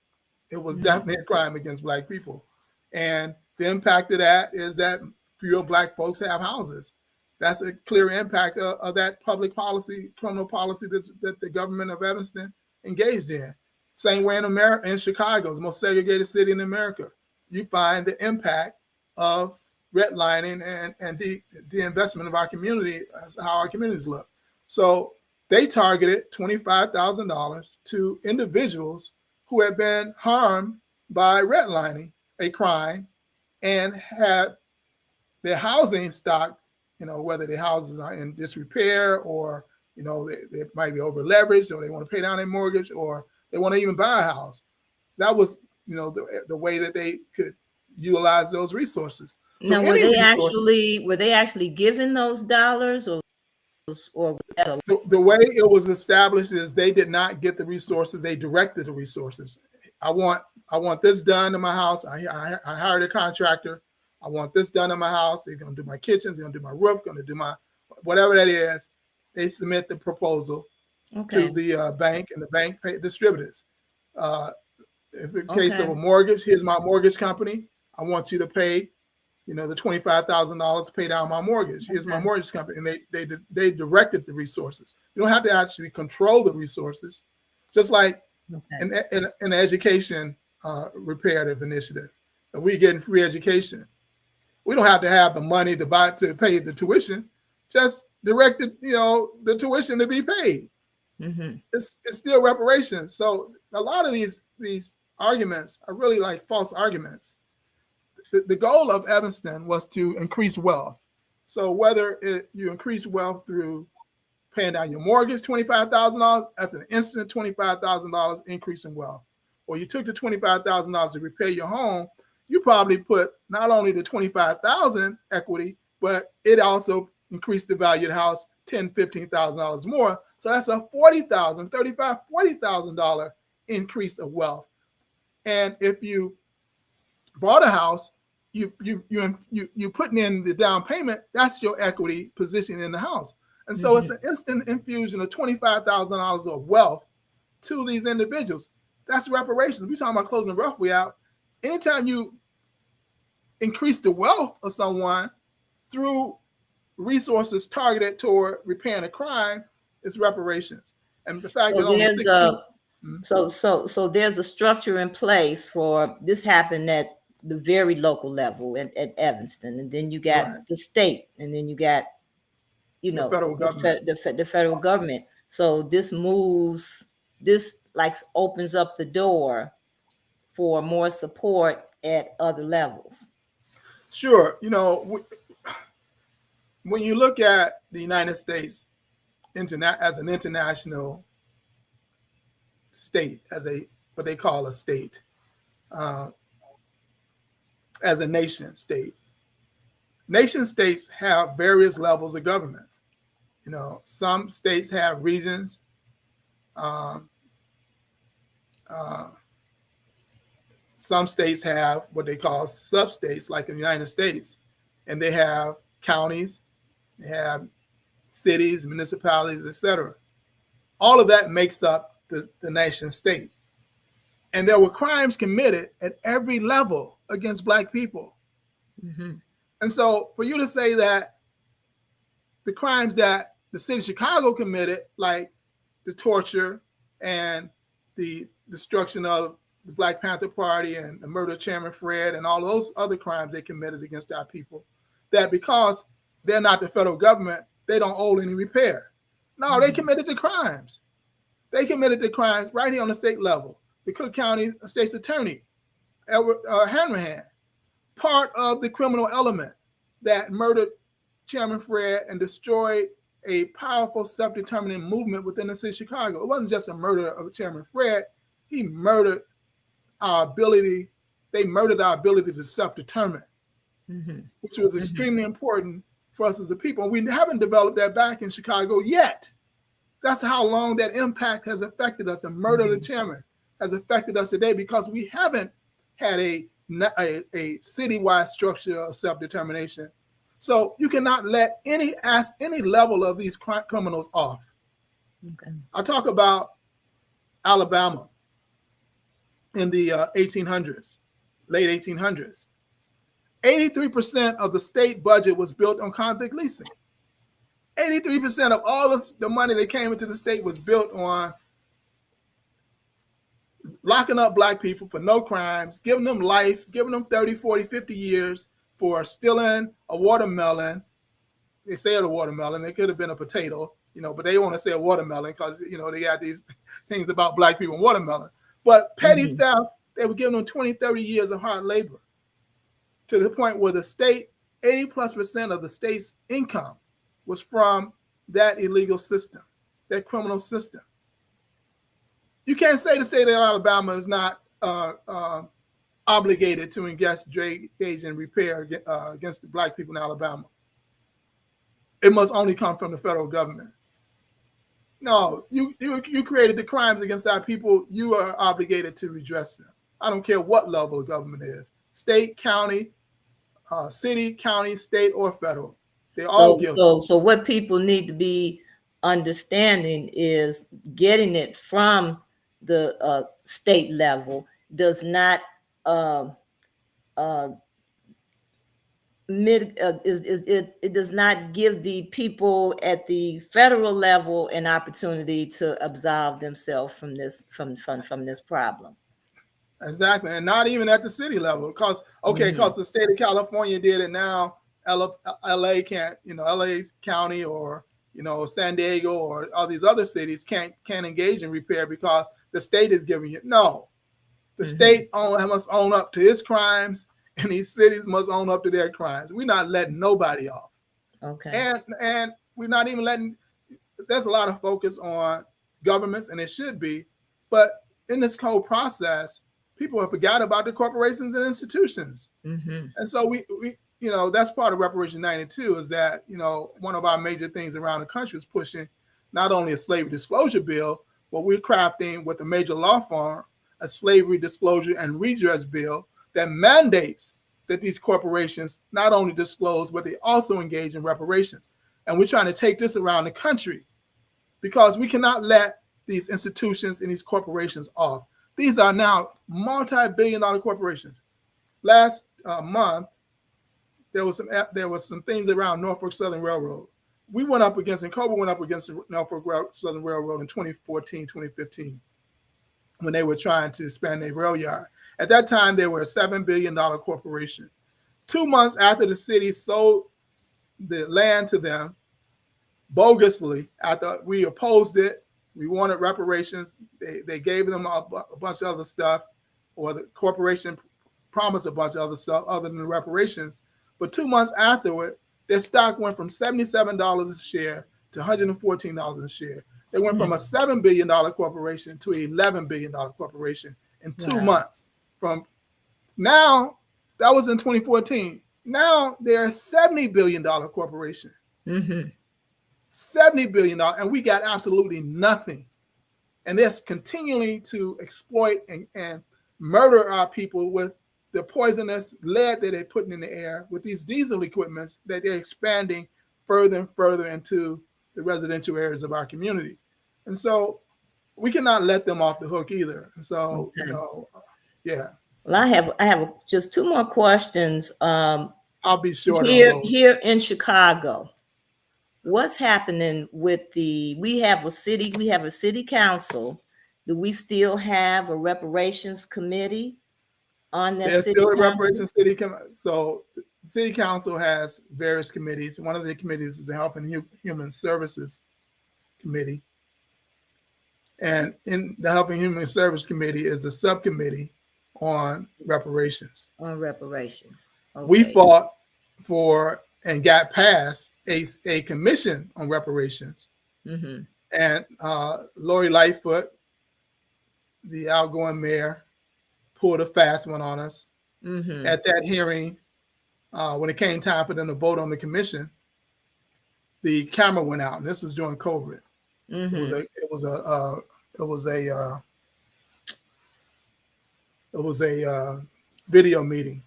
S2: It was
S1: Mm-hmm.
S2: definitely a crime against Black people. And the impact of that is that fewer Black folks have houses. That's a clear impact of that public policy, criminal policy that the government of Evanston engaged in. Same way in America, in Chicago, the most segregated city in America, you find the impact of redlining and the investment of our community, how our communities look. So they targeted $25,000 to individuals who had been harmed by redlining, a crime, and had their housing stock, whether their houses are in disrepair or, they might be over leveraged or they want to pay down their mortgage or they want to even buy a house. That was, the way that they could utilize those resources. So
S1: Now,
S2: any resources,
S1: were they actually given those dollars, or was that a
S2: the way it was established is they did not get the resources. They directed the resources. I want this done in my house. I hired a contractor. I want this done in my house. They're going to do my kitchen. They're going to do my roof. Going to do my whatever that is. They submit the proposal to
S1: okay?
S2: the bank, and the bank distributes. If in case of
S1: Okay,
S2: a mortgage, here's my mortgage company. I want you to pay, the $25,000 to pay down my mortgage. Here's my
S1: okay,
S2: mortgage company, and they directed the resources. You don't have to actually control the resources, just like
S1: okay.
S2: in the education reparative initiative. If we getting free education, we don't have to have the money to pay the tuition. Just direct the tuition to be paid.
S1: Mm-hmm.
S2: It's still reparations. So a lot of these arguments are really like false arguments. The goal of Evanston was to increase wealth. So whether you increase wealth through paying down your mortgage, $25,000, that's an instant $25,000 increase in wealth. Or you took the $25,000 to repair your home, you probably put not only the $25,000 equity, but it also increased the value of the house $10,000, $15,000 more. So that's a $40,000, $35,000, $40,000 increase of wealth. And if you bought a house, you putting in the down payment, that's your equity position in the house. And so it's an instant infusion of $25,000 of wealth to these individuals. That's reparations. We're talking about closing the rough way out. Anytime you increase the wealth of someone through resources targeted toward repairing a crime, it's reparations. And the fact
S1: So
S2: that only
S1: there's
S2: 16.
S1: so there's a structure in place for this happened at the very local level at Evanston, and then you got
S2: Right,
S1: the state, and then you got
S2: the federal government.
S1: the federal government. So this like opens up the door for more support at other levels.
S2: Sure. When you look at the United States as an international state, as what they call a state, uh, as a nation state, nation states have various levels of government. Some states have regions. Um, uh, some states have what they call sub-states, like in the United States, and they have counties, they have cities, municipalities, etc. All of that makes up the nation state. And there were crimes committed at every level against Black people.
S1: Mm-hmm.
S2: And so for you to say that the crimes that the city of Chicago committed, like the torture and the destruction of the Black Panther Party and the murder of Chairman Fred and all those other crimes they committed against our people, that because they're not the federal government, they don't owe any repair. No, they committed the crimes. They committed the crimes right here on the state level. The Cook County State's Attorney, Edward Hanrahan, part of the criminal element that murdered Chairman Fred and destroyed a powerful self-determining movement within the city of Chicago. It wasn't just a murder of Chairman Fred. He murdered our ability. They murdered our ability to self-determine, which was extremely important for us as a people. We haven't developed that back in Chicago yet. That's how long that impact has affected us. The murder of the chairman has affected us today because we haven't had a citywide structure of self-determination. So you cannot let any level of these criminals off.
S1: Okay.
S2: I talk about Alabama in the 1800s, late 1800s. 83% of the state budget was built on convict leasing. 83% of all the money that came into the state was built on locking up black people for no crimes, giving them life, giving them 30, 40, 50 years for stealing a watermelon. They said a watermelon. It could have been a potato, but they want to say a watermelon because, they got these things about black people and watermelon. But petty
S1: Mm-hmm.
S2: theft, they were giving them 20, 30 years of hard labor to the point where the state, 80+% of the state's income was from that illegal system, that criminal system. You can't say that Alabama is not obligated to engage in repair against the black people in Alabama. It must only come from the federal government. No, you created the crimes against our people. You are obligated to redress them. I don't care what level of government is, state, county, city, county, state, or federal. They're all
S1: So,
S2: guilty.
S1: so what people need to be understanding is getting it from the state level does not uh, uh, it does not give the people at the federal level an opportunity to absolve themselves from this problem.
S2: Exactly, and not even at the city level, because
S1: Mm-hmm.
S2: the state of California did it now. LA can't, LA's county or San Diego or all these other cities can't engage in repair because the state is giving it. No, the
S1: Mm-hmm.
S2: state must own up to its crimes, and these cities must own up to their crimes. We're not letting nobody off,
S1: Okay.
S2: and we're not even letting. There's a lot of focus on governments, and it should be, but in this whole process, people have forgot about the corporations and institutions.
S1: Mm-hmm.
S2: And so we that's part of Reparations United too, is that, one of our major things around the country is pushing not only a slavery disclosure bill, but we're crafting with a major law firm a slavery disclosure and redress bill that mandates that these corporations not only disclose, but they also engage in reparations. And we're trying to take this around the country because we cannot let these institutions and these corporations off. These are now multi-billion-dollar corporations. Last month, there was some things around Norfolk Southern Railroad. We went up against, and COBRA went up against the Norfolk Southern Railroad in 2014, 2015, when they were trying to expand their rail yard. At that time, they were a $7 billion corporation. 2 months after the city sold the land to them, bogusly, after we opposed it, we wanted reparations. They gave them a bunch of other stuff, or the corporation promised a bunch of other stuff other than the reparations. But 2 months afterward, their stock went from $77 a share to $114 a share. They went from a $7 billion corporation to an $11 billion corporation in 2
S1: Wow.
S2: months. From now, that was in 2014. Now they're a $70 billion corporation.
S1: Mm-hmm.
S2: $70 billion, and we got absolutely nothing. And they're continuing to exploit and murder our people with the poisonous lead that they're putting in the air, with these diesel equipments that they're expanding further and further into the residential areas of our communities. And so we cannot let them off the hook either. And so,
S1: Okay.
S2: yeah,
S1: Well, I have just two more questions.
S2: I'll be short on those.
S1: Here in Chicago, what's happening with we have a city council. Do we still have a reparations committee on that
S2: There's
S1: city
S2: still a
S1: council?
S2: reparations city. So the city council has various committees. One of the committees is the Health and Human Services Committee. And in the Health and Human Service Committee is a subcommittee on reparations.
S1: On reparations.
S2: We
S1: Okay.
S2: fought for and got passed a commission on reparations.
S1: Mm-hmm.
S2: And Lori Lightfoot, the outgoing mayor, pulled a fast one on us.
S1: Mm-hmm.
S2: At that hearing, when it came time for them to vote on the commission, the camera went out, and this was during COVID.
S1: Mm-hmm.
S2: It was a video meeting.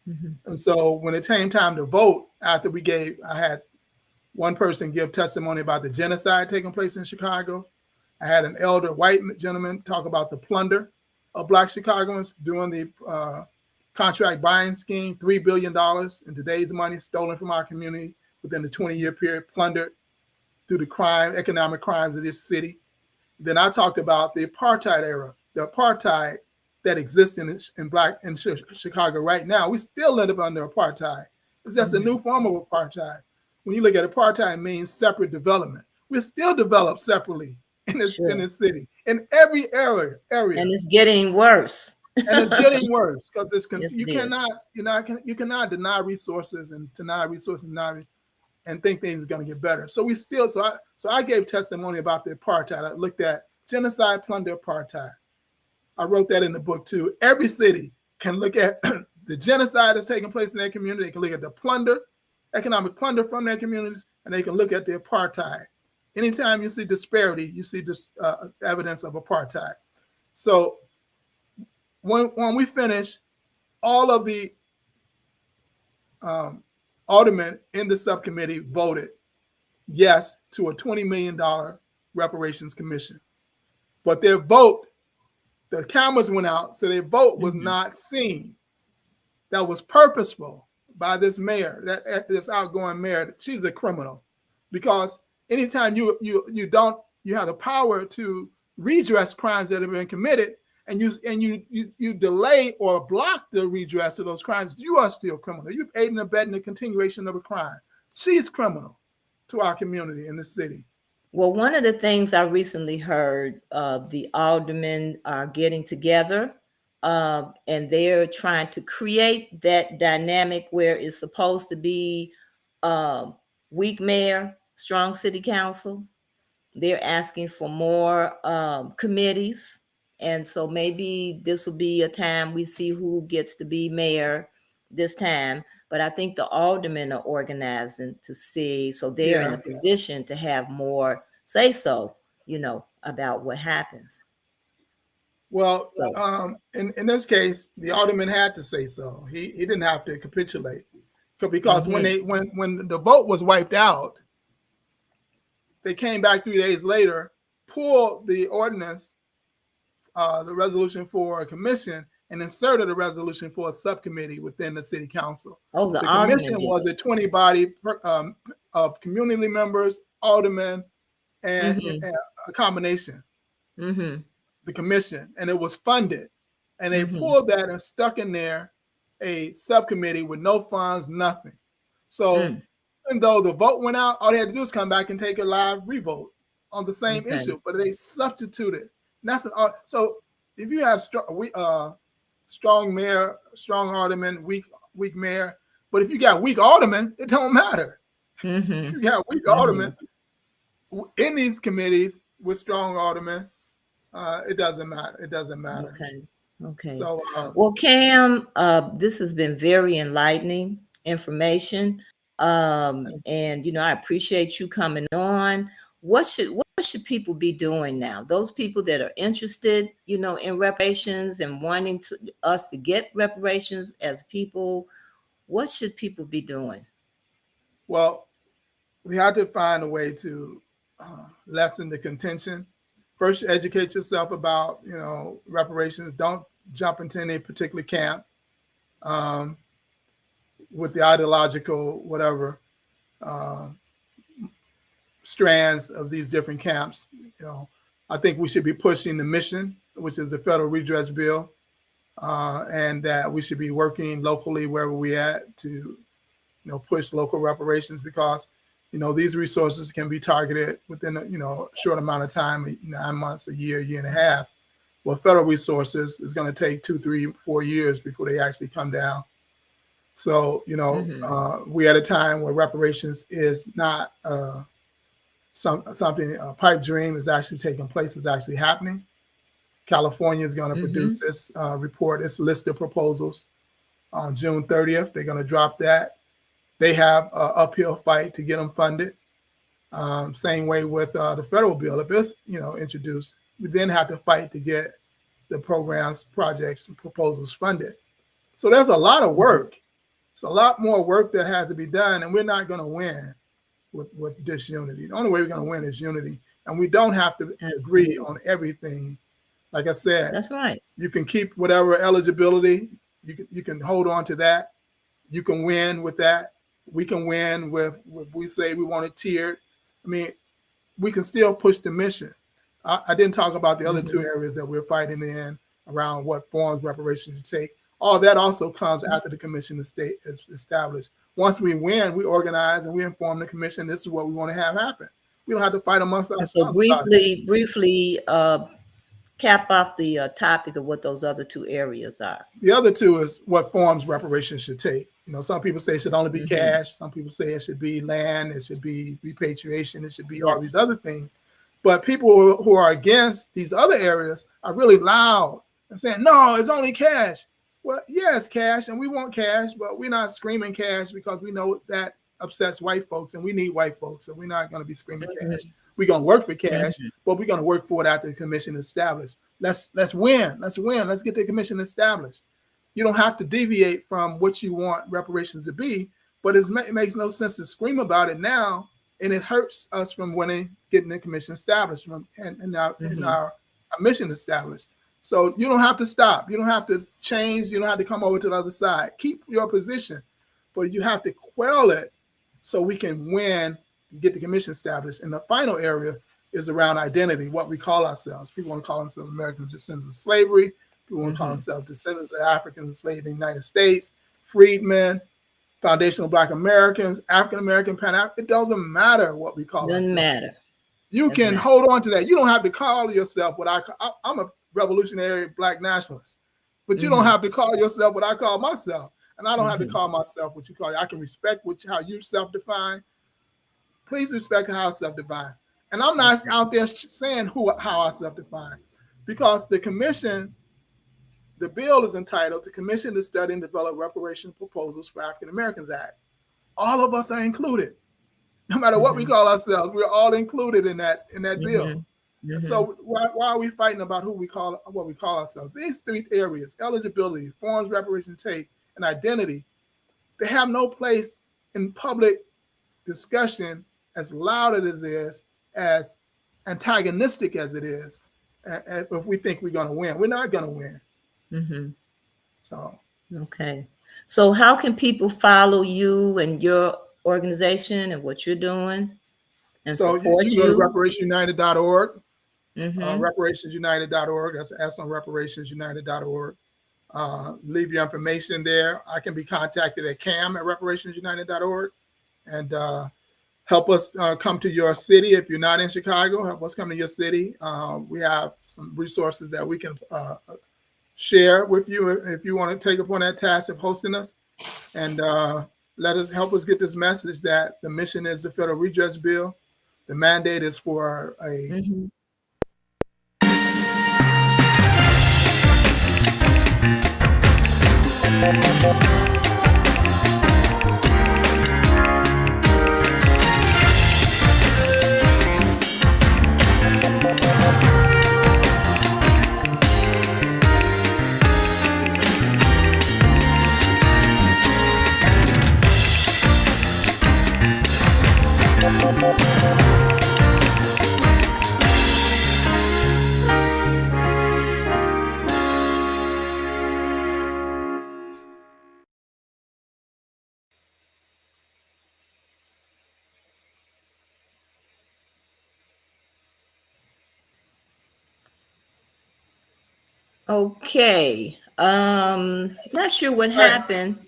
S1: Mm-hmm.
S2: And so when it came time to vote, after I had one person give testimony about the genocide taking place in Chicago. I had an elder white gentleman talk about the plunder of Black Chicagoans during the contract buying scheme, $3 billion in today's money stolen from our community within the 20-year period, plundered through the economic crimes of this city. Then I talked about the apartheid era, the apartheid that exists in Chicago right now. We still live under apartheid. It's just a new form of apartheid. When you look at apartheid, it means separate development. We're still developed separately in this city, in every area.
S1: And it's getting worse.
S2: And it's getting worse because
S1: Yes,
S2: you
S1: it is.
S2: cannot deny resources and and think things are going to get better. So I gave testimony about the apartheid. I looked at genocide, plunder, apartheid. I wrote that in the book too. Every city can look at the genocide that's taking place in their community. They can look at the plunder, economic plunder from their communities, and they can look at the apartheid. Anytime you see disparity, you see evidence of apartheid. So when we finish, all of the aldermen in the subcommittee voted yes to a $20 million reparations commission. But their vote, the cameras went out, so their vote was not seen. That was purposeful by this mayor, this outgoing mayor. She's a criminal, because anytime you have the power to redress crimes that have been committed, and you delay or block the redress of those crimes, you are still criminal. You've aided and abetted the continuation of a crime. She's criminal to our community in the city.
S1: Well, one of the things I recently heard, the aldermen are getting together, and they're trying to create that dynamic where it's supposed to be weak mayor, strong city council. They're asking for more committees. And so maybe this will be a time we see who gets to be mayor this time. But I think the aldermen are organizing to see, so they're in a position to have more say so, about what happens.
S2: Well, in this case, the alderman had to say so. He didn't have to capitulate, because when the vote was wiped out, they came back 3 days later, pulled the ordinance, the resolution for a commission, and inserted a resolution for a subcommittee within the city council.
S1: Oh,
S2: the commission was a 20 body of community members, aldermen, and a combination. The commission, and it was funded, and they pulled that and stuck in there a subcommittee with no funds, nothing. So even though the vote went out, all they had to do is come back and take a live revote on the same issue, but they substituted. And that's so if you have strong mayor, strong alderman, weak mayor, but if you got weak aldermen, it don't matter. If you got weak aldermen in these committees with strong aldermen, it doesn't matter. It doesn't matter.
S1: Okay.
S2: So,
S1: well, Kamm, this has been very enlightening information, and I appreciate you coming on. What should people be doing now? Those people that are interested, in reparations and wanting us to get reparations as people, what should people be doing?
S2: Well, we have to find a way to lessen the contention. First, educate yourself about, reparations. Don't jump into any particular camp with the ideological, whatever, strands of these different camps. I think we should be pushing the mission, which is the federal redress bill, and that we should be working locally wherever we at to, push local reparations, because these resources can be targeted within a short amount of time, 9 months, a year and a half. Well, federal resources is going to take 2, 3, 4 years before they actually come down. So, we're at a time where reparations is not something, a pipe dream is actually taking place, is actually happening. California is going to produce this report, this list of proposals on June 30th. They're going to drop that. They have an uphill fight to get them funded. Same way with the federal bill. If it's introduced, we then have to fight to get the programs, projects, and proposals funded. So there's a lot of work. It's a lot more work that has to be done, and we're not going to win with disunity. The only way we're going to win is unity, and we don't have to agree
S1: Absolutely.
S2: on everything. Like I said,
S1: That's right.
S2: you can keep whatever eligibility. You can hold on to that. You can win with that. We can win with we say we want it tiered. I mean, we can still push the mission. I didn't talk about the other two
S1: Mm-hmm.
S2: areas that we're fighting in around what forms reparations to take. All that also comes after the commission is established. Once we win, we organize and we inform the commission this is what we want to have happen. We don't have to fight amongst
S1: And so
S2: ourselves about it.
S1: briefly, cap off the topic of what those other two areas are.
S2: The other two is what forms reparations should take. Some people say it should only be
S1: Mm-hmm.
S2: cash. Some people say it should be land. It should be repatriation. It should be all these
S1: Yes.
S2: other things. But people who are against these other areas are really loud and saying, no, it's only cash. Well, yeah, it's cash, and we want cash, but we're not screaming cash because we know that upsets white folks, and we need white folks, so we're not going to be screaming cash.
S1: Mm-hmm.
S2: We're going to work for cash,
S1: Mm-hmm.
S2: but we're going to work for it after the commission is established. Let's win. Let's win. Let's get the commission established. You don't have to deviate from what you want reparations to be, but it makes no sense to scream about it now, and it hurts us from getting the commission established and our mission established. So you don't have to stop. You don't have to change. You don't have to come over to the other side. Keep your position, but you have to quell it so we can win and get the commission established. And the final area is around identity, what we call ourselves. People want to call themselves American descendants of slavery. People want to call themselves descendants of Africans enslaved in the United States, freedmen, foundational Black Americans, African American, It doesn't matter what we call
S1: Doesn't
S2: ourselves.
S1: matter.
S2: You
S1: Doesn't
S2: can
S1: matter.
S2: hold on to that. You don't have to call yourself what I'm a revolutionary Black nationalist, but you don't have to call yourself what I call myself. And I don't have to call myself what you call it. I can respect how you self-define. Please respect how I self-define. And I'm not out there saying how I self-define, because the commission, the bill is entitled "The Commission to Study and Develop Reparation Proposals for African Americans Act." All of us are included. No matter what we call ourselves, we're all included in that bill. So why are we fighting about what we call ourselves? These three areas: eligibility, forms reparation take, and identity, they have no place in public discussion, as loud as it is, as antagonistic as it is. And if we think we're going to win, we're not going to win. So
S1: Okay. So how can people follow you and your organization and what you're doing and
S2: you
S1: support
S2: can go to
S1: you?
S2: reparationsunited.org.
S1: Mm-hmm.
S2: Reparationsunited.org. That's S on reparationsunited.org. Leave your information there. I can be contacted at Kamm@reparationsunited.org, and help us come to your city. If you're not in Chicago, help us come to your city. We have some resources that we can share with you if you want to take upon that task of hosting us, and help us get this message that the mission is the federal redress bill. The mandate is for a
S1: Okay. Not sure what
S2: right.
S1: happened.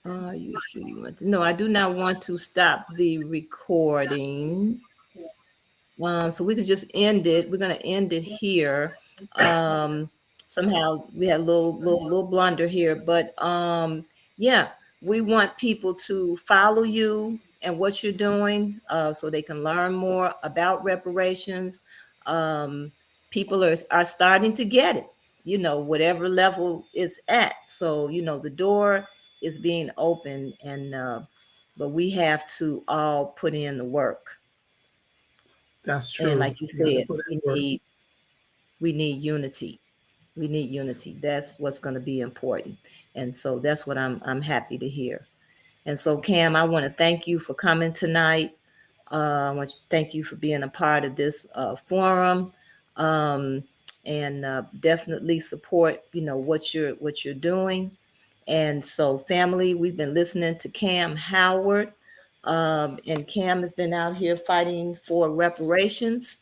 S1: You sure you want to? No, I do not want to stop the recording. So we could just end it. We're gonna end it here. Somehow we had a little blunder here, but yeah, we want people to follow you and what you're doing, so they can learn more about reparations. People are starting to get it, whatever level it's at. So the door is being opened, and but we have to all put in the work.
S2: That's
S1: And
S2: true.
S1: like you
S2: You have to
S1: said,
S2: put in
S1: we
S2: work.
S1: need we need unity. We need unity. That's what's going to be important. And so that's what I'm happy to hear. And so, Kamm, I want to thank you for coming tonight. I want to thank you for being a part of this forum, and definitely support, what you're doing. And so, family, we've been listening to Kamm Howard, and Kamm has been out here fighting for reparations,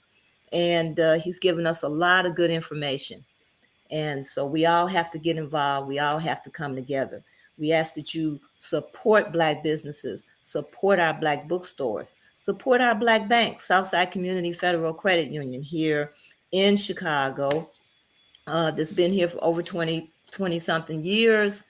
S1: and he's given us a lot of good information. And so we all have to get involved. We all have to come together. We ask that you support Black businesses, support our Black bookstores, support our Black banks, Southside Community Federal Credit Union here in Chicago, that's been here for over 20 something years,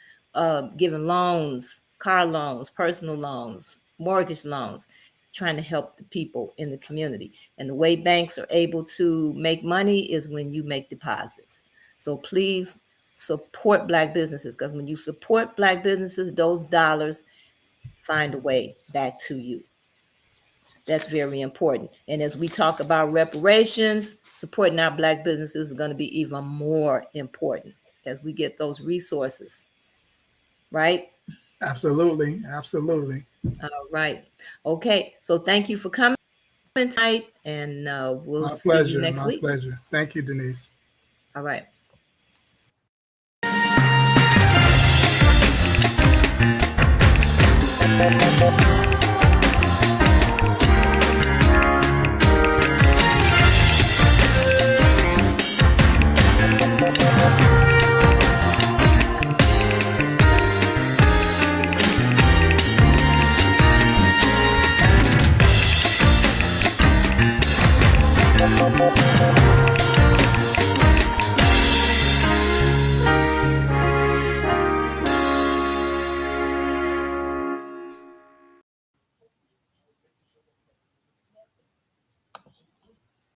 S1: giving loans, car loans, personal loans, mortgage loans, trying to help the people in the community. And the way banks are able to make money is when you make deposits. So please support Black businesses, because when you support Black businesses, those dollars find a way back to you. That's very important. And as we talk about reparations, supporting our Black businesses is going to be even more important as we get those resources. Right?
S2: Absolutely. Absolutely.
S1: All right. Okay. So thank you for coming tonight, and we'll
S2: My
S1: see you
S2: pleasure.
S1: next
S2: My
S1: week.
S2: pleasure. Thank you, Denise.
S1: All right.